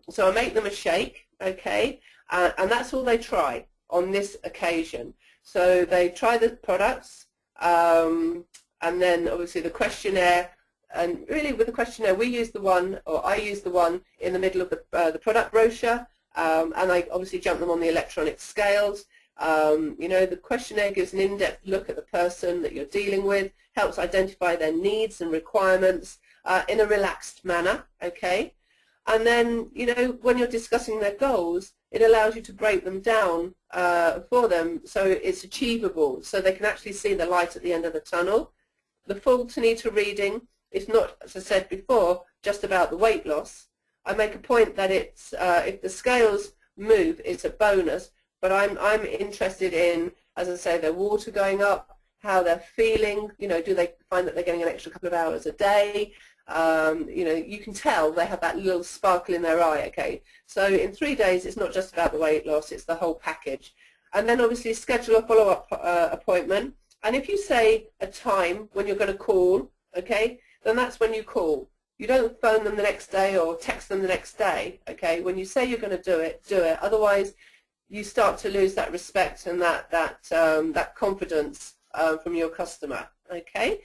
So I make them a shake, okay, and that's all they try on this occasion. So they try the products, and then obviously the questionnaire, and really with the questionnaire we use the one, or I use the one in the middle of the product brochure, and I obviously jump them on the electronic scales. You know, the questionnaire gives an in-depth look at the person that you're dealing with, helps identify their needs and requirements in a relaxed manner, okay? And then, you know, when you're discussing their goals, it allows you to break them down for them so it's achievable, so they can actually see the light at the end of the tunnel. The full Tanita reading is not, as I said before, just about the weight loss. I make a point that it's, if the scales move, it's a bonus, but I'm interested in, as I say, their water going up, how they're feeling, you know, do they find that they're getting an extra couple of hours a day? You know, you can tell they have that little sparkle in their eye, okay? So in 3 days, it's not just about the weight loss, it's the whole package. And then obviously schedule a follow-up appointment. And if you say a time when you're going to call, okay, then that's when you call. You don't phone them the next day or text them the next day, okay? When you say you're going to do it, do it. Otherwise, you start to lose that respect and that confidence from your customer, okay?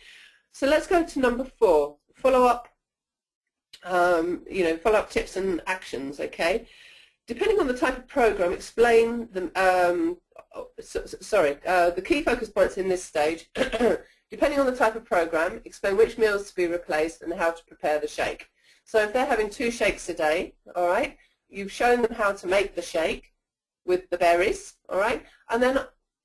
So let's go to number 4. Follow-up, you know, follow-up tips and actions, okay? Depending on the type of program, explain the, the key focus points in this stage. Depending on the type of program, explain which meals to be replaced and how to prepare the shake. So if they're having 2 shakes a day, all right, you've shown them how to make the shake with the berries, all right? And then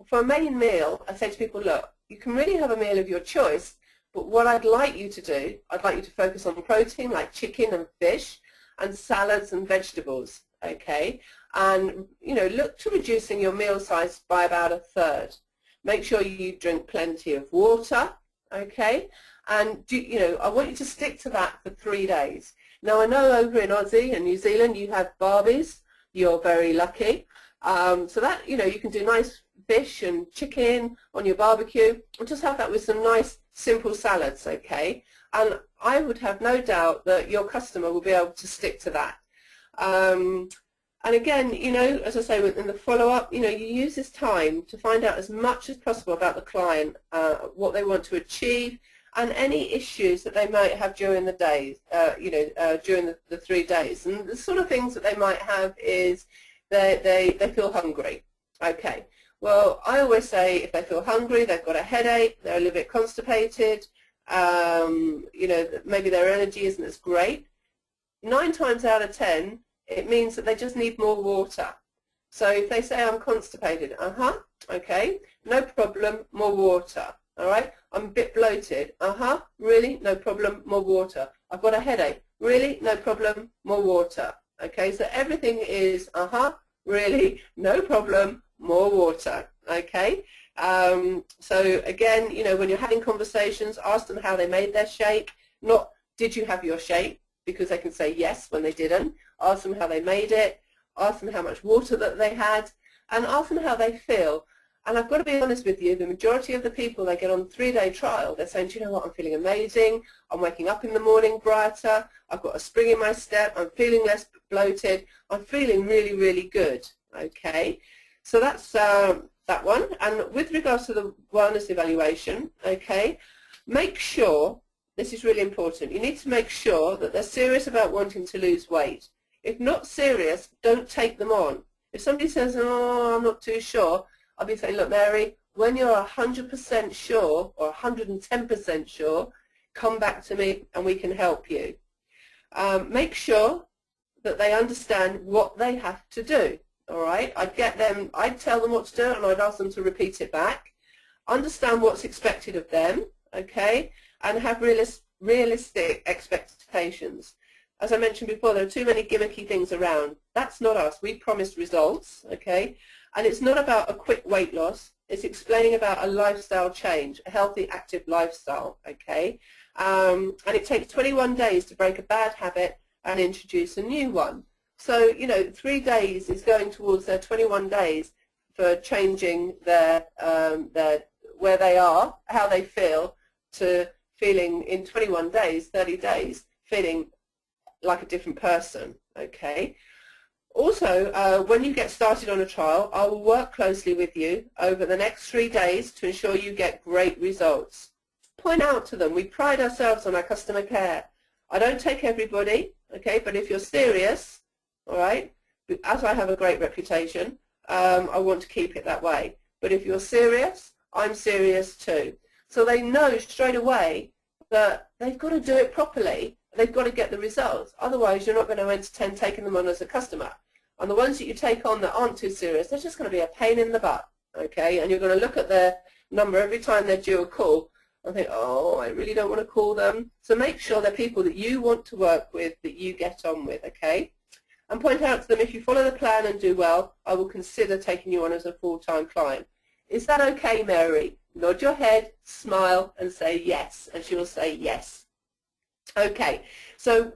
for a main meal, I say to people, look, you can really have a meal of your choice, but what I'd like you to do, I'd like you to focus on protein like chicken and fish and salads and vegetables, okay? And, you know, look to reducing your meal size by about 1/3. Make sure you drink plenty of water, okay? And, you know, I want you to stick to that for 3 days. Now, I know over in Aussie and New Zealand you have Barbies. You're very lucky. So that, you know, you can do nice fish and chicken on your barbecue and just have that with some nice simple salads, okay? And I would have no doubt that your customer will be able to stick to that. And again, you know, as I say, in the follow-up, you know, you use this time to find out as much as possible about the client, what they want to achieve, and any issues that they might have during the days, you know, during the 3 days. And the sort of things that they might have is they feel hungry, okay? Well, I always say if they feel hungry, they've got a headache, they're a little bit constipated, you know, maybe their energy isn't as great. 9 times out of 10, it means that they just need more water. So if they say, I'm constipated, okay, no problem, more water. All right, I'm a bit bloated, really, no problem, more water. I've got a headache, really, no problem, more water. Okay, so everything is, really, no problem, more water. Okay, so again, you know, when you're having conversations, ask them how they made their shake, not did you have your shake, because they can say yes when they didn't. Ask them how they made it, ask them how much water that they had, and ask them how they feel. And I've got to be honest with you, the majority of the people they get on 3-day trial, they're saying, do you know what, I'm feeling amazing, I'm waking up in the morning brighter, I've got a spring in my step, I'm feeling less bloated, I'm feeling really, really good. Okay, so that's that one. And with regards to the wellness evaluation, okay, make sure, this is really important, you need to make sure that they're serious about wanting to lose weight. If not serious, don't take them on. If somebody says, oh, I'm not too sure, I'll be saying, look, Mary, when you're 100% sure or 110% sure, come back to me and we can help you. Make sure that they understand what they have to do, all right? I'd tell them what to do and I'd ask them to repeat it back. Understand what's expected of them, okay, and have realistic expectations. As I mentioned before, there are too many gimmicky things around. That's not us. We promised results, okay? And it's not about a quick weight loss. It's explaining about a lifestyle change, a healthy, active lifestyle, okay? And it takes 21 days to break a bad habit and introduce a new one. So, you know, 3 days is going towards their 21 days for changing their where they are, how they feel, to feeling in 21 days, 30 days, feeling like a different person, okay? Also, when you get started on a trial, I will work closely with you over the next 3 days to ensure you get great results. Point out to them, we pride ourselves on our customer care. I don't take everybody, okay, but if you're serious, all right, as I have a great reputation, I want to keep it that way. But if you're serious, I'm serious too. So they know straight away that they've got to do it properly. They've got to get the results. Otherwise, you're not going to entertain taking them on as a customer. And the ones that you take on that aren't too serious, they're just going to be a pain in the butt, okay? And you're going to look at their number every time they're due a call and think, oh, I really don't want to call them. So make sure they're people that you want to work with, that you get on with, okay? And point out to them, if you follow the plan and do well, I will consider taking you on as a full-time client. Is that okay, Mary? Nod your head, smile, and say yes. And she will say yes. Okay, so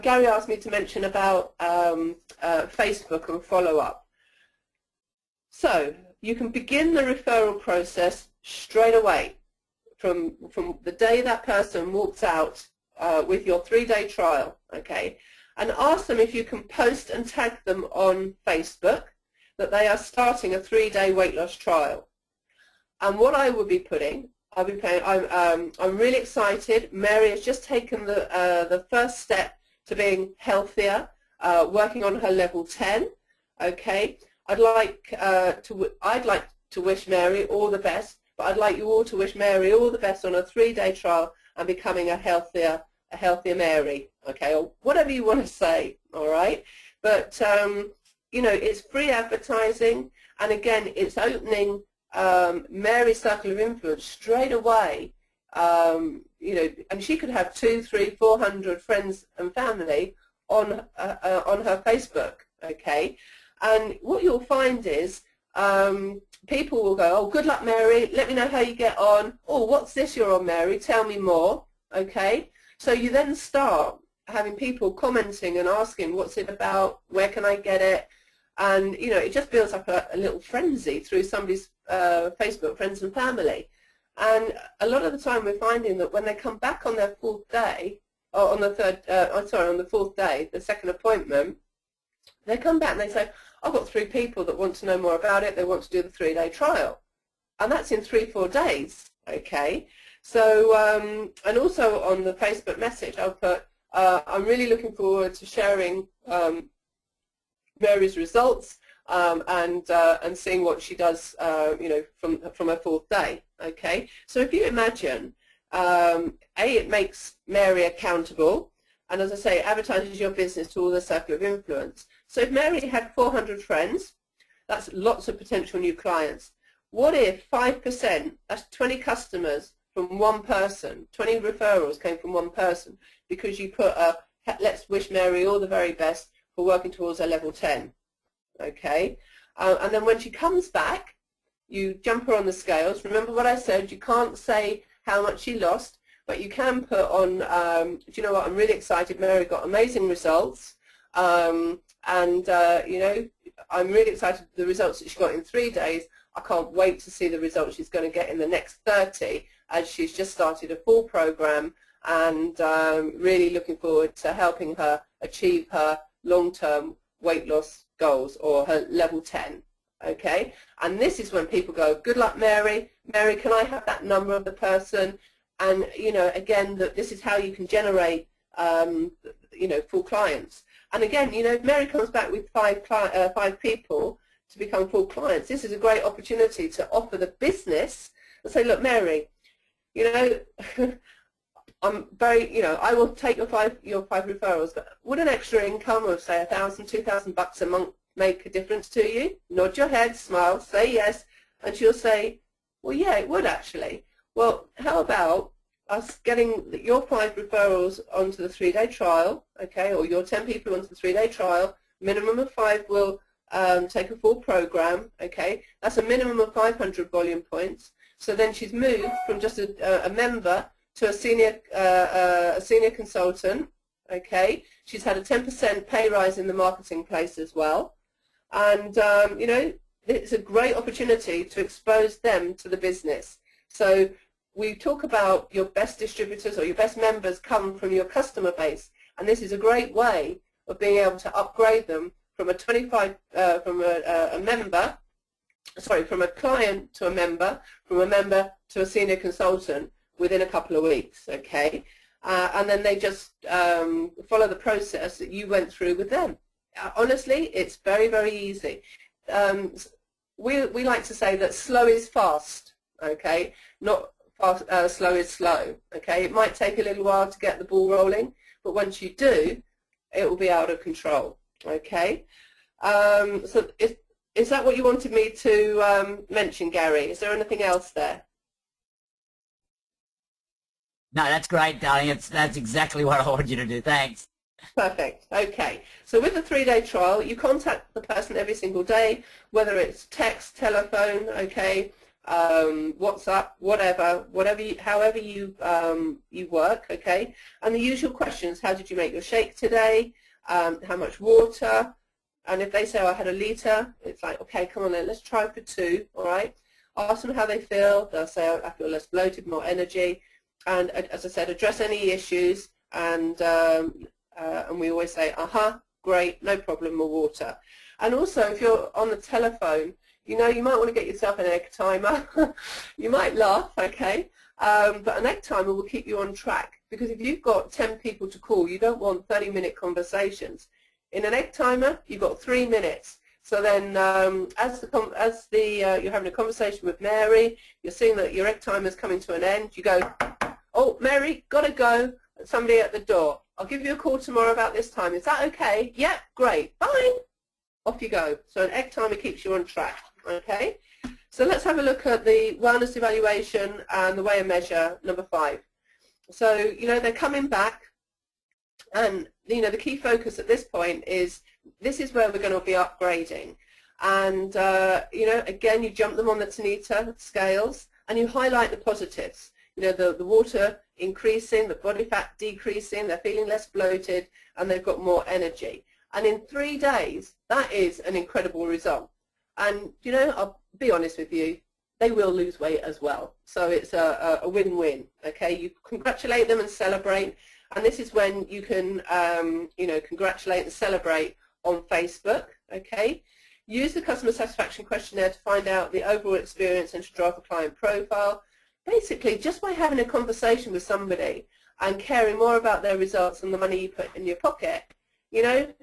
Gary asked me to mention about Facebook and follow-up. So you can begin the referral process straight away from the day that person walks out with your 3-day trial, okay? And ask them if you can post and tag them on Facebook that they are starting a 3-day weight loss trial. And what I will be putting, I'll be paying, I'm really excited. Mary has just taken the first step to being healthier, working on her level 10. Okay, I'd like to wish Mary all the best, but I'd like you all to wish Mary all the best on a 3-day trial and becoming a healthier Mary. Okay, or whatever you want to say. All right, but you know, it's free advertising, and again, it's opening Mary's circle of influence straight away. You know, and she could have 200, 300, 400 friends and family on her Facebook. Okay, and what you'll find is people will go, oh, good luck, Mary. Let me know how you get on. Oh, what's this you're on, Mary? Tell me more. Okay, so you then start having people commenting and asking, what's it about? Where can I get it? And, you know, it just builds up a little frenzy through somebody's Facebook friends and family. And a lot of the time we're finding that when they come back on their 4th day, or on the on the 4th day, the second appointment, they come back and they say, I've got 3 people that want to know more about it. They want to do the 3-day trial. And that's in 3-4 days, okay? So, and also on the Facebook message, I'll put, I'm really looking forward to sharing Mary's results and seeing what she does, you know, from her 4th day. Okay, so if you imagine, it makes Mary accountable, and as I say, advertises your business to all the circle of influence. So if Mary had 400 friends, that's lots of potential new clients. What if 5%, that's 20 customers from one person, 20 referrals came from one person, because you put a, let's wish Mary all the very best for working towards her level 10, okay? And then when she comes back, you jump her on the scales. Remember what I said, you can't say how much she lost, but you can put on, do you know what, I'm really excited, Mary got amazing results, you know, I'm really excited the results that she got in 3 days. I can't wait to see the results she's going to get in the next 30, as she's just started a full program, and really looking forward to helping her achieve her long-term weight loss goals, or her level 10. Okay, and this is when people go, good luck, Mary. Mary, can I have that number of the person? And you know, again, that this is how you can generate, you know, full clients. And again, you know, if Mary comes back with five people to become full clients, this is a great opportunity to offer the business and say, look, Mary, you know, I'm very, you know, I will take your five referrals, but would an extra income of say $1,000, $2,000 a month make a difference to you? Nod your head, smile, say yes, and she'll say, well, yeah, it would actually. Well, how about us getting your 5 referrals onto the 3-day trial, okay, or your 10 people onto the 3-day trial, minimum of 5 will take a full program, okay, that's a minimum of 500 volume points. So then she's moved from just a member to a senior consultant, okay. She's had a 10% pay rise in the marketing place as well, and you know, it's a great opportunity to expose them to the business. So we talk about your best distributors or your best members come from your customer base, and this is a great way of being able to upgrade them from a from a client to a member, from a member to a senior consultant within a couple of weeks, okay? And then they just follow the process that you went through with them. Honestly, it's very, very easy. We like to say that slow is fast, okay? Not fast, slow is slow, okay? It might take a little while to get the ball rolling, but once you do, it will be out of control, okay? So is that what you wanted me to mention, Gary? Is there anything else there? No, that's great, darling. That's exactly what I want you to do. Thanks. Perfect. Okay. So with the 3-day trial, you contact the person every single day, whether it's text, telephone, okay, WhatsApp, however you work, okay. And the usual questions: how did you make your shake today? How much water? And if they say, oh, I had a litre, it's like, okay, come on then, let's try for 2. All right. Ask them how they feel. They'll say, oh, I feel less bloated, more energy. And as I said, address any issues, and we always say, great, no problem, more water. And also, if you're on the telephone, you know, you might want to get yourself an egg timer. You might laugh, okay, but an egg timer will keep you on track, because if you've got 10 people to call, you don't want 30-minute conversations. In an egg timer, you've got 3 minutes. So then, as you're having a conversation with Mary, you're seeing that your egg timer is coming to an end. You go, oh, Mary, gotta go. Somebody at the door. I'll give you a call tomorrow about this time. Is that okay? Yep, great. Bye. Off you go. So an egg timer keeps you on track. Okay. So let's have a look at the wellness evaluation and the weigh and measure number 5. So you know, they're coming back, and you know, the key focus at this point is this is where we're going to be upgrading. And you know, again, you jump them on the Tanita scales and you highlight the positives. You know, the water increasing, the body fat decreasing, they're feeling less bloated, and they've got more energy. And in 3 days, that is an incredible result. And, you know, I'll be honest with you, they will lose weight as well. So it's a win-win, okay? You congratulate them and celebrate. And this is when you can, you know, congratulate and celebrate on Facebook, okay? Use the customer satisfaction questionnaire to find out the overall experience and to draft a client profile. Basically, just by having a conversation with somebody and caring more about their results than the money you put in your pocket, you know,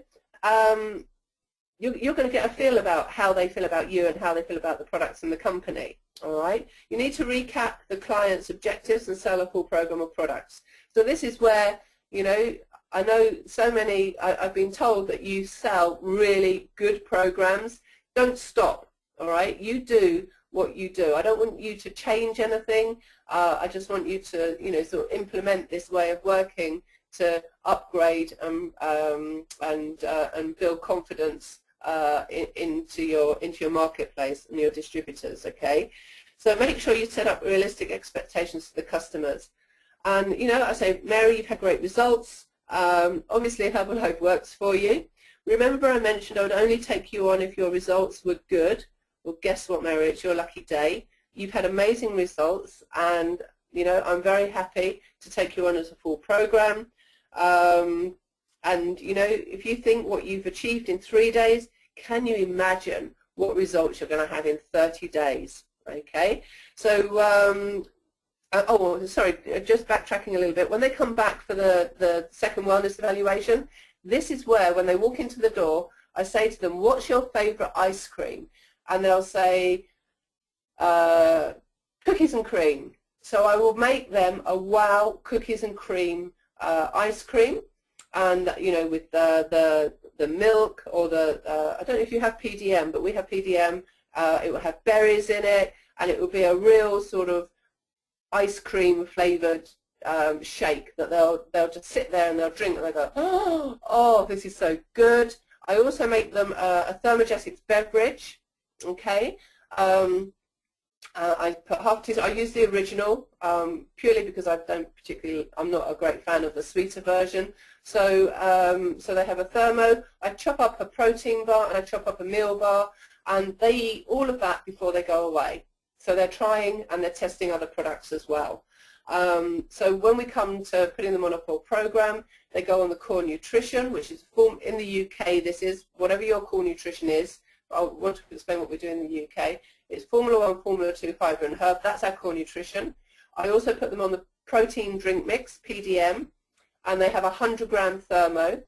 you're going to get a feel about how they feel about you and how they feel about the products and the company, all right? You need to recap the client's objectives and sell a full program of products. So this is where, you know, I know so many, I've been told that you sell really good programs. Don't stop, all right? You do what you do. I don't want you to change anything. I just want you to, you know, sort of implement this way of working to upgrade and build confidence into your marketplace and your distributors. Okay, so make sure you set up realistic expectations for the customers. And you know, I say, Mary, you've had great results. Obviously, Herbalife works for you. Remember, I mentioned I would only take you on if your results were good. Well, guess what, Mary? It's your lucky day. You've had amazing results, and you know, I'm very happy to take you on as a full program. And you know, if you think what you've achieved in 3 days, can you imagine what results you're going to have in 30 days? Okay, so oh, sorry, just backtracking a little bit. When they come back for the second wellness evaluation, this is where, when they walk into the door, I say to them, what's your favorite ice cream? And they'll say, cookies and cream. So I will make them a wow cookies and cream ice cream, and you know, with the milk, or the I don't know if you have PDM, but we have PDM. It will have berries in it, and it will be a real sort of ice cream flavored shake that they'll just sit there and they'll drink and they go, oh, this is so good. I also make them a thermogenic beverage. Okay, I put half teaspoon. I use the original purely because I'm not a great fan of the sweeter version. So so they have a thermo. I chop up a protein bar and I chop up a meal bar, and they eat all of that before they go away. So they're trying and they're testing other products as well. So when we come to putting them on a full program, they go on the core nutrition, which is in the UK. This is whatever your core nutrition is. I want to explain what we do in the UK. It's Formula 1, Formula 2, Fibre and Herb. That's our core nutrition. I also put them on the protein drink mix, PDM, and they have a 100-gram thermo,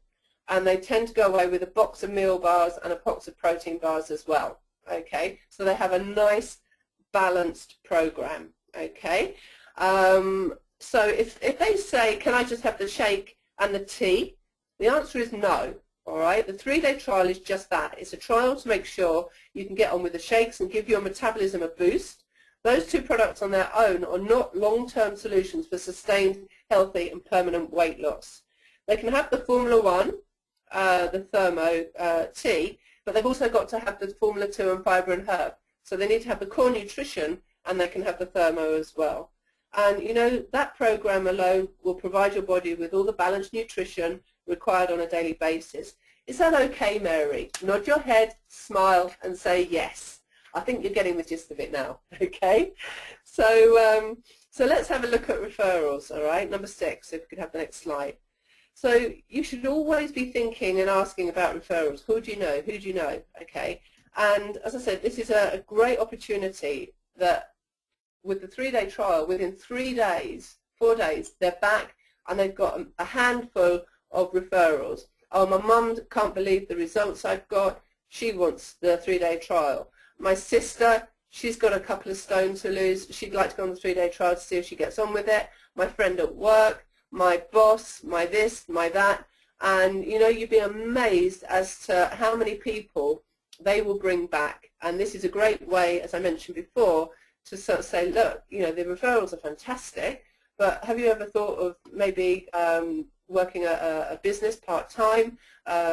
and they tend to go away with a box of meal bars and a box of protein bars as well. Okay, so they have a nice balanced program. Okay, so if they say, can I just have the shake and the tea? The answer is no. All right, the 3-day trial is just that. It's a trial to make sure you can get on with the shakes and give your metabolism a boost. Those two products on their own are not long-term solutions for sustained, healthy and permanent weight loss. They can have the Formula 1, the Thermo tea, but they've also got to have the Formula 2 and Fibre and Herb. So they need to have the core nutrition, and they can have the Thermo as well. And you know, that program alone will provide your body with all the balanced nutrition required on a daily basis. Is that okay, Mary? Nod your head, smile and say yes. I think you're getting the gist of it now. Okay, so so let's have a look at referrals. All right, number 6, if we could have the next slide. So you should always be thinking and asking about referrals. Who do you know? Who do you know? Okay, and as I said, this is a great opportunity that with the 3-day trial, within 3 days, 4 days, they're back and they've got a handful of referrals. Oh, my mum can't believe the results I've got. She wants the 3-day trial. My sister, she's got a couple of stone to lose. She'd like to go on the 3-day trial to see if she gets on with it. My friend at work, my boss, my this, my that. And, you know, you'd be amazed as to how many people they will bring back. And this is a great way, as I mentioned before, to sort of say, look, you know, the referrals are fantastic, but have you ever thought of maybe working a business part-time,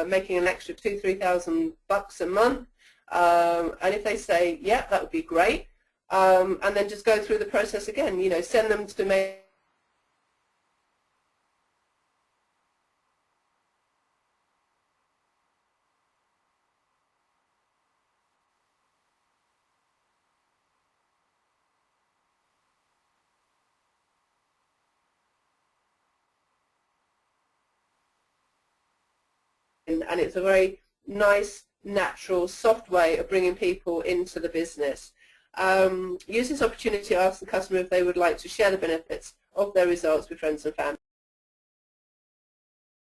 making an extra $2,000-3,000 a month? And if they say, yeah, that would be great, and then just go through the process again, you know, send them to me. And it's a very nice, natural, soft way of bringing people into the business. Use this opportunity to ask the customer if they would like to share the benefits of their results with friends and family.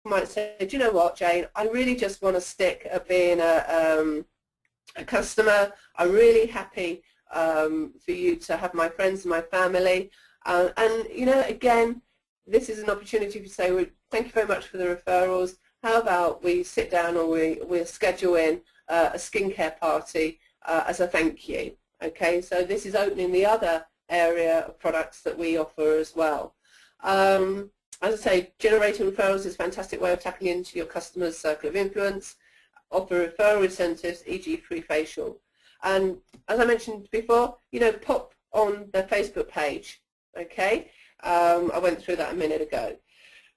You might say, do you know what, Jane, I really just want to stick at being a customer. I'm really happy for you to have my friends and my family. And, you know, again, this is an opportunity to say, well, thank you very much for the referrals. How about we sit down, or we'll schedule in a skincare party as a thank you. Okay, so this is opening the other area of products that we offer as well. As I say, generating referrals is a fantastic way of tapping into your customers' circle of influence. Offer referral incentives, e.g. free facial. And as I mentioned before, you know, pop on their Facebook page, okay? I went through that a minute ago.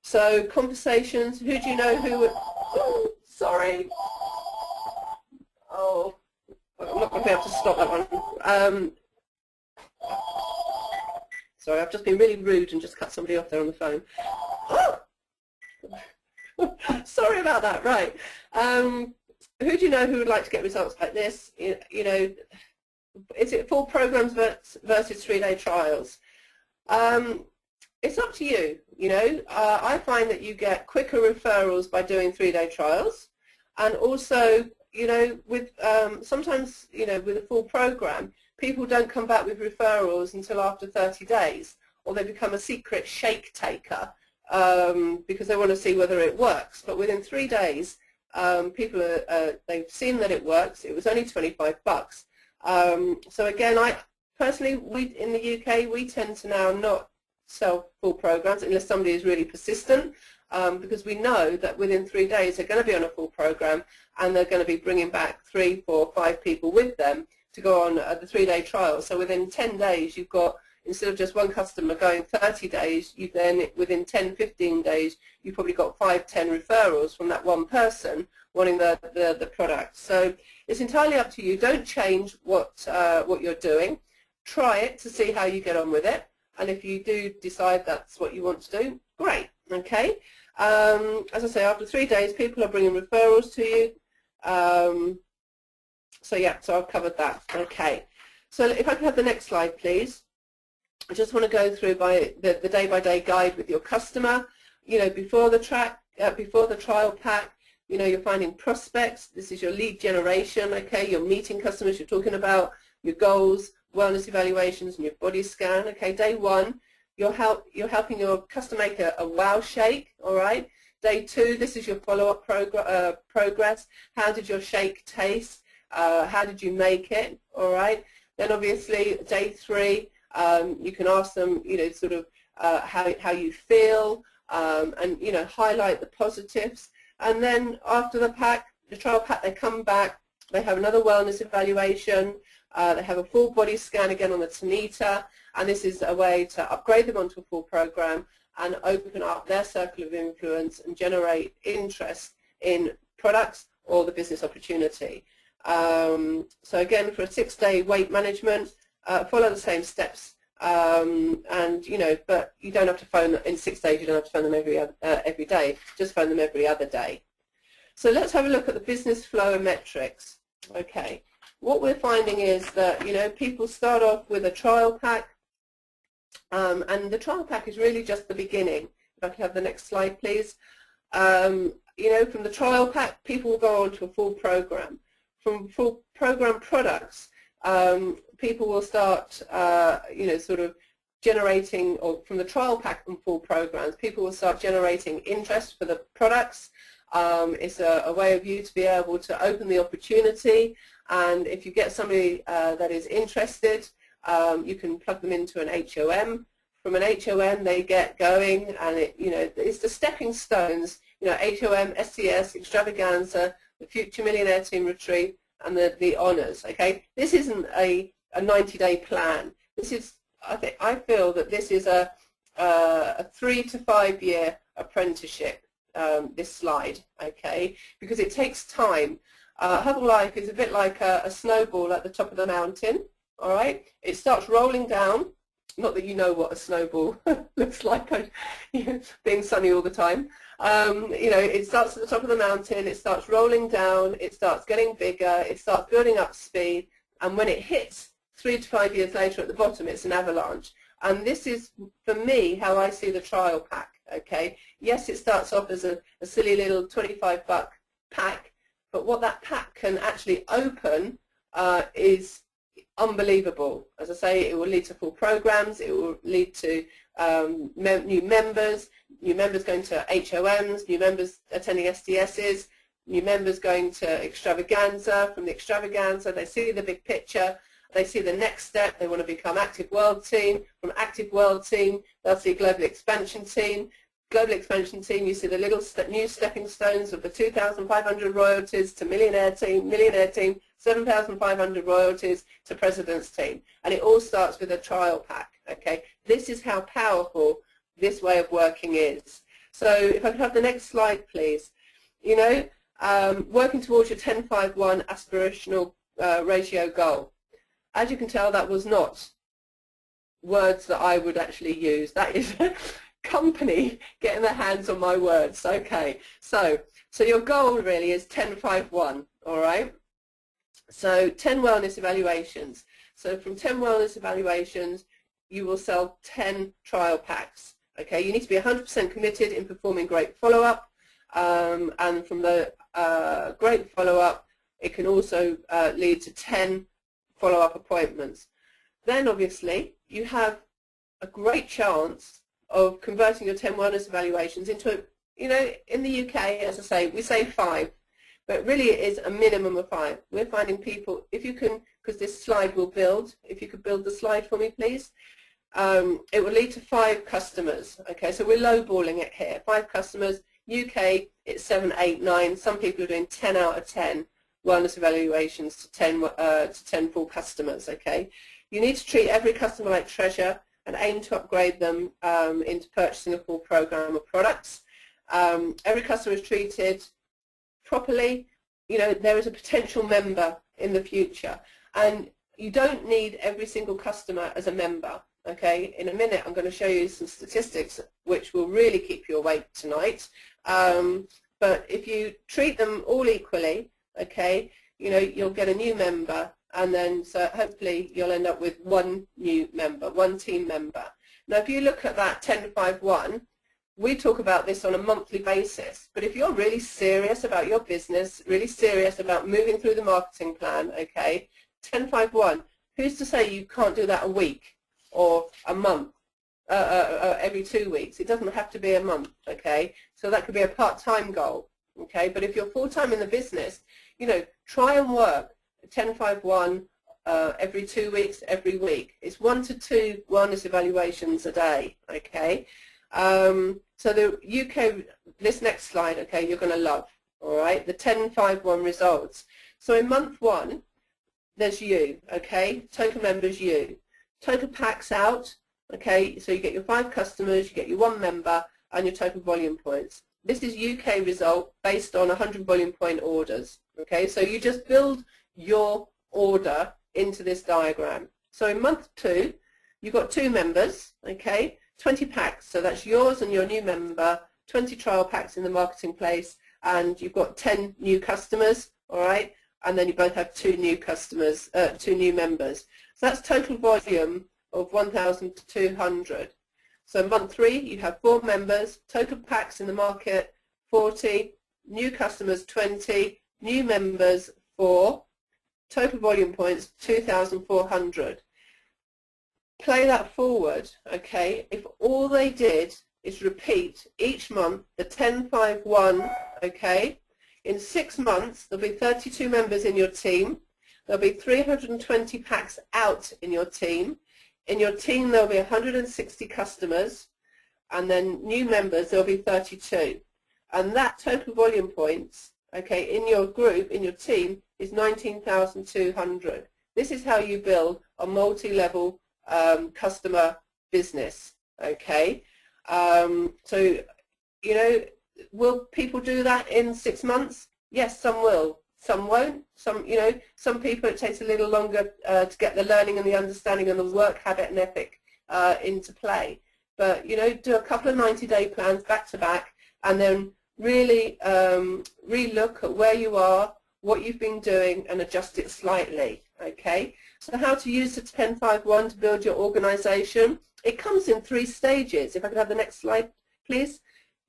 So conversations, who do you know who would, oh, sorry. Oh, I'm not going to be able to stop that one. Sorry, I've just been really rude and just cut somebody off there on the phone. Sorry about that, right. Who do you know who would like to get results like this? You know, is it full programs versus 3-day trials? It's up to you, you know. I find that you get quicker referrals by doing 3-day trials, and also, you know, with sometimes, you know, with a full program, people don't come back with referrals until after 30 days, or they become a secret shake taker because they want to see whether it works. But within 3 days, people they've seen that it works. It was only $25. So again, I personally, in the UK, we tend to now not sell full programs unless somebody is really persistent, because we know that within 3 days they're going to be on a full program, and they're going to be bringing back 3, 4, 5 people with them to go on the 3-day trial. So within 10 days, you've got, instead of just one customer going 30 days, you then, within 10, 15 days, you've probably got 5, 10 referrals from that one person wanting the product. So it's entirely up to you. Don't change what you're doing. Try it to see how you get on with it. And if you do decide that's what you want to do, great, okay? As I say, after 3 days, people are bringing referrals to you. So yeah, so I've covered that, okay. So if I could have the next slide, please. I just want to go through by the day-by-day guide with your customer. You know, before the trial pack, you know, you're finding prospects. This is your lead generation, okay? You're meeting customers. You're talking about your goals, wellness evaluations, and your body scan. Okay, day 1, you're helping your customer make a wow shake. All right. Day 2, this is your follow-up progress. How did your shake taste? How did you make it? All right. Then obviously day 3. You can ask them, you know, sort of how you feel, and, you know, highlight the positives. And then after the trial pack, they come back, they have another wellness evaluation, they have a full body scan again on the Tanita, and this is a way to upgrade them onto a full program and open up their circle of influence and generate interest in products or the business opportunity. So again, for a 6-day weight management, follow the same steps, and, you know, but you don't have to phone them in 6 days. You don't have to phone them every day. Just phone them every other day. So let's have a look at the business flow and metrics. Okay, what we're finding is that, you know, people start off with a trial pack, and the trial pack is really just the beginning. If I can have the next slide, please. You know, from the trial pack, people will go on to a full program. From full program products, people will start, you know, sort of generating, or from the trial pack and full programs, people will start generating interest for the products. It's a way of you to be able to open the opportunity, and if you get somebody that is interested, you can plug them into an HOM. From an HOM, they get going, and it, you know, it's the stepping stones. You know, HOM, SCS, Extravaganza, the Future Millionaire Team Retreat, and the honours. Okay, this isn't a 90-day plan. This is, I feel that this is a 3 to 5 year apprenticeship. This slide, okay, because it takes time. Herbalife is a bit like a snowball at the top of the mountain. All right, it starts rolling down. Not that you know what a snowball looks like, you know, being sunny all the time. You know, it starts at the top of the mountain, it starts rolling down, it starts getting bigger, it starts building up speed, and when it hits 3 to 5 years later at the bottom, it's an avalanche. And this is, for me, how I see the trial pack, okay? Yes, it starts off as a silly little $25 pack, but what that pack can actually open is unbelievable. As I say, it will lead to full programs, it will lead to new members going to HOMs, new members attending SDSs, new members going to extravaganza. From the extravaganza, they see the big picture, they see the next step, they want to become active world team. From active world team, they'll see global expansion team. Global expansion team, you see the little new stepping stones of the 2,500 royalties to millionaire team, 7,500 royalties to president's team. And it all starts with a trial pack, okay? This is how powerful this way of working is. So if I could have the next slide, please. You know, working towards your 10-5-1 aspirational ratio goal. As you can tell, that was not words that I would actually use. That is company getting their hands on my words. Okay, so your goal really is 10-5-1, all right? So 10 wellness evaluations. So from 10 wellness evaluations, you will sell 10 trial packs. Okay, you need to be 100% committed in performing great follow-up, and from the great follow-up, it can also lead to 10 follow-up appointments. Then obviously you have a great chance of converting your 10 wellness evaluations into, you know, in the UK, as I say, we say 5, but really it is a minimum of 5. We're finding people, if you can, because this slide will build, if you could build the slide for me, please. It will lead to 5 customers. Okay, so we're lowballing it here. 5 customers. UK, it's 7, 8, 9. Some people are doing 10 out of 10 wellness evaluations to 10 full customers. Okay, you need to treat every customer like treasure and aim to upgrade them into purchasing a full program of products. Every customer is treated properly. You know, there is a potential member in the future, and you don't need every single customer as a member. Okay, in a minute I'm going to show you some statistics which will really keep you awake tonight. But if you treat them all equally, okay, you know, you'll get a new member, and then so hopefully you'll end up with 1 new member, 1 team member. Now if you look at that 10-5-1, we talk about this on a monthly basis, but if you're really serious about your business, really serious about moving through the marketing plan, okay, 10-5-1, who's to say you can't do that a week or a month, every 2 weeks? It doesn't have to be a month, okay? So that could be a part-time goal, okay? But if you're full-time in the business, you know, try and work 10-5-1 every 2 weeks, every week. It's 1 to 2 wellness evaluations a day, okay? So the UK, this next slide, okay, you're going to love, all right, the 10-5-1 results. So in month 1, there's you, okay, total members you. Total packs out, okay, so you get your 5 customers, you get your 1 member, and your total volume points. This is UK result based on 100 volume point orders, okay, so you just build your order into this diagram. So in month 2, you've got 2 members, okay, 20 packs, so that's yours and your new member, 20 trial packs in the marketing place, and you've got 10 new customers, all right, and then you both have 2 new customers, 2 new members. So that's total volume of 1,200. So month 3, you have 4 members, total packs in the market 40, new customers 20, new members 4, total volume points 2,400. Play that forward, okay, if all they did is repeat each month the 10-5-1, okay, in 6 months there'll be 32 members in your team, there'll be 320 packs out in your team. In your team there'll be 160 customers, and then new members there'll be 32. And that total volume points, okay, in your group, in your team, is 19,200. This is how you build a multi-level customer business, okay. So, you know, will people do that in 6 months? Yes, some will. Some won't. Some, you know, some people it takes a little longer to get the learning and the understanding and the work habit and ethic into play. But, you know, do a couple of 90-day plans back to back, and then really re-look at where you are, what you've been doing, and adjust it slightly, okay? So how to use the 10-5-1 to build your organization? It comes in 3 stages. If I could have the next slide, please.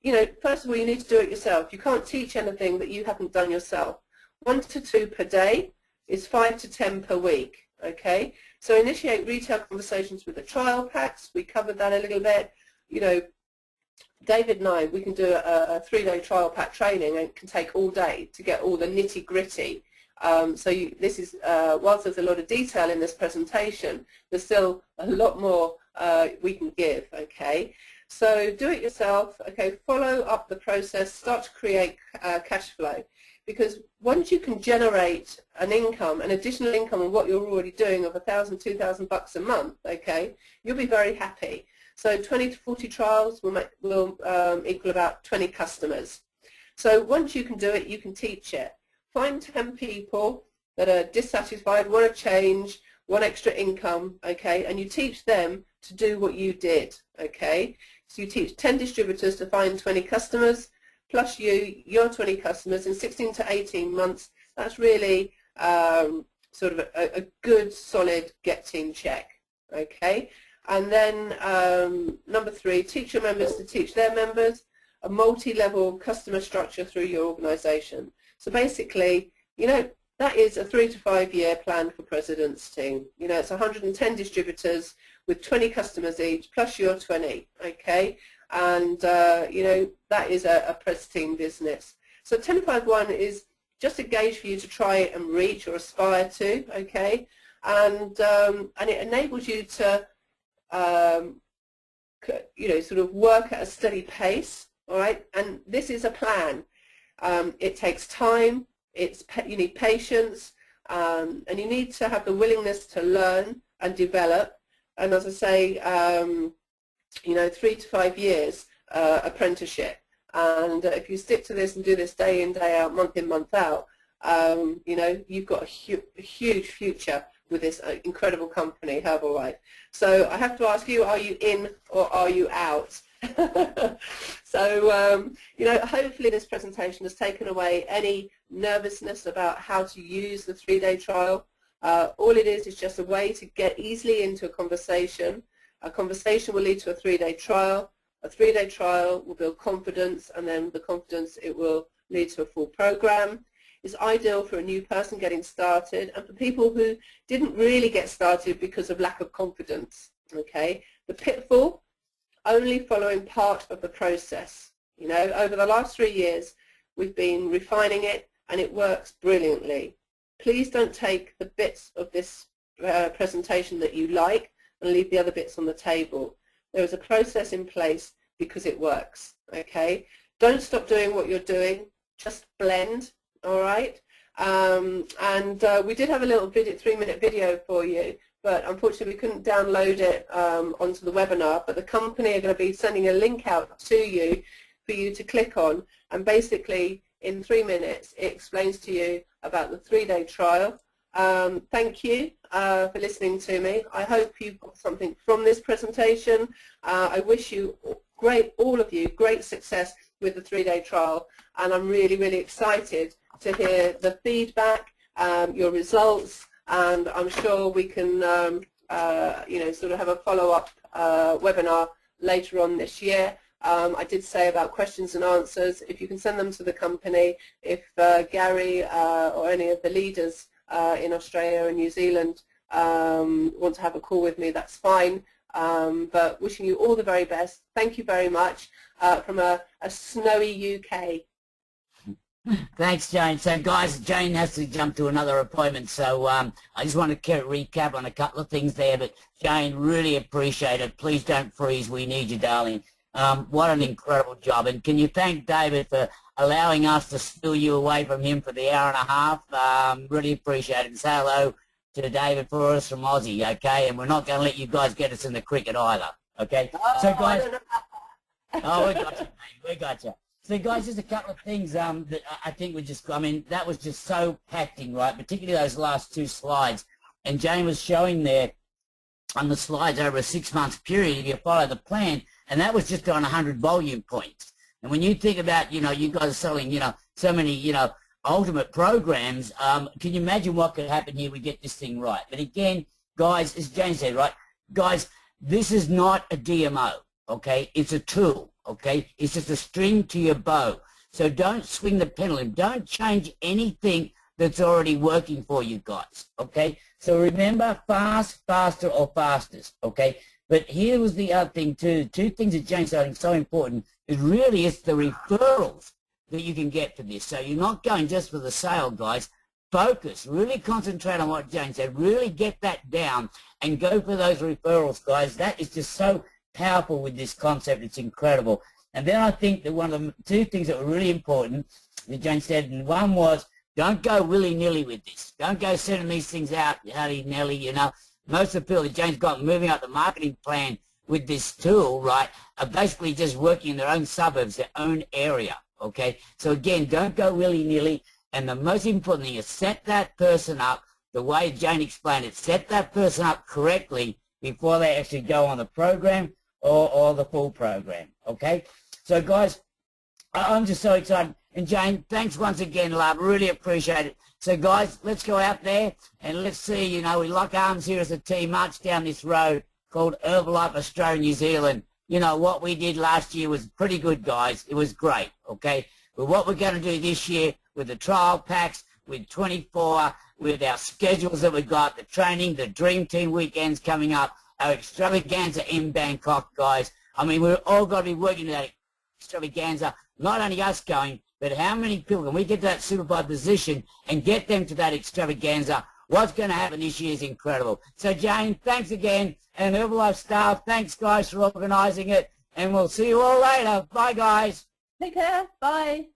You know, first of all, you need to do it yourself. You can't teach anything that you haven't done yourself. 1 to 2 per day is 5 to 10 per week, okay? So initiate retail conversations with the trial packs. We covered that a little bit. you know, David and I, we can do a 3-day trial pack training, and it can take all day to get all the nitty-gritty. This is, whilst there's a lot of detail in this presentation, there's still a lot more we can give, okay? So do it yourself, okay? Follow up the process, start to create cash flow, because once you can generate an income, an additional income on what you're already doing of $1,000, $2,000 a month, okay, you'll be very happy. So 20 to 40 trials will equal about 20 customers. So once you can do it, you can teach it. Find 10 people that are dissatisfied, want to change, want extra income, okay, and you teach them to do what you did, okay. So you teach 10 distributors to find 20 customers, plus your 20 customers in 16 to 18 months. That's really sort of a good, solid get team check, okay. And then number 3, teach your members to teach their members, a multi-level customer structure through your organization. So basically, you know, that is a 3 to 5 year plan for President's team. You know, it's 110 distributors with 20 customers each, plus your 20, okay? And, you know, that is a Pres team business. So 1051 is just a gauge for you to try and reach or aspire to, okay? And it enables you to you know, sort of work at a steady pace, all right? And this is a plan. It takes time, you need patience, and you need to have the willingness to learn and develop. And as I say, you know, 3 to 5 years apprenticeship. And if you stick to this and do this day in, day out, month in, month out, you know, you've got a huge future with this incredible company, Herbalife. So I have to ask you, are you in or are you out? So, you know, hopefully this presentation has taken away any nervousness about how to use the 3-day trial. All it is just a way to get easily into a conversation. A conversation will lead to a 3-day trial. A 3-day trial will build confidence, and then the confidence, it will lead to a full program. It's ideal for a new person getting started and for people who didn't really get started because of lack of confidence, okay? The pitfall, only following part of the process. You know, over the last 3 years, we've been refining it, and it works brilliantly. Please don't take the bits of this presentation that you like and leave the other bits on the table. There is a process in place because it works, okay? Don't stop doing what you're doing, just blend, all right? We did have a little 3-minute video for you, but unfortunately we couldn't download it onto the webinar, but the company are going to be sending a link out to you for you to click on, and basically in 3 minutes it explains to you about the 3-day trial. Thank you for listening to me. I hope you've got something from this presentation. I wish you all of you great success with the 3-day trial, and I'm really, really excited to hear the feedback, your results, and I'm sure we can you know, sort of have a follow-up webinar later on this year. I did say about questions and answers. If you can send them to the company, if Gary or any of the leaders in Australia and New Zealand want to have a call with me, that's fine. But wishing you all the very best. Thank you very much from a snowy UK. Thanks, Jane. So, guys, Jane has to jump to another appointment, so I just want to recap on a couple of things there. But, Jane, really appreciate it. Please don't freeze. We need you, darling. What an incredible job. And can you thank David for allowing us to steal you away from him for the hour and a half? Really appreciate it. And say hello to David for us from Aussie, okay? And we're not going to let you guys get us in the cricket either, okay? Oh, so, guys, oh, we got you, mate. We got you. So, guys, just a couple of things that I think were just, I mean, that was just so packing, right, particularly those last 2 slides. And Jane was showing there on the slides over a 6-month period if you follow the plan, and that was just on 100 volume points. And when you think about, you know, you guys are selling, you know, so many, you know, ultimate programs, can you imagine what could happen here? We get this thing right. But again, guys, as Jane said, right, guys, this is not a DMO, okay? It's a tool, okay? It's just a string to your bow. So don't swing the pendulum. Don't change anything that's already working for you guys, okay? So remember, fast, faster, or fastest, okay? But here was the other thing too. Two things that Jane's saying so important is really it's the referrals that you can get for this. So you're not going just for the sale, guys. Focus, really concentrate on what Jane said, really get that down and go for those referrals, guys. That is just so powerful with this concept. It's incredible. And then I think that one of the two things that were really important that Jane said, and one was don't go willy-nilly with this. Don't go sending these things out, willy-nilly, you know. Most of the people that Jane's got moving out the marketing plan with this tool, right, are basically just working in their own suburbs, their own area, okay? So again, don't go willy-nilly. And the most important thing is set that person up the way Jane explained it. Set that person up correctly before they actually go on the program or the full program, okay? So, guys, I'm just so excited. And, Jane, thanks once again, love. Really appreciate it. So, guys, let's go out there and let's see, you know, we lock arms here as a team, march down this road called Herbalife Australia, New Zealand. You know, what we did last year was pretty good, guys. It was great, okay? But what we're going to do this year with the trial packs, with 24, with our schedules that we've got, the training, the Dream Team weekends coming up, our extravaganza in Bangkok, guys. I mean, we're all got to be working to that extravaganza, not only us going, but how many people can we get to that supervised position and get them to that extravaganza? What's going to happen this year is incredible. So, Jane, thanks again. And Herbalife staff, thanks, guys, for organising it. And we'll see you all later. Bye, guys. Take care. Bye.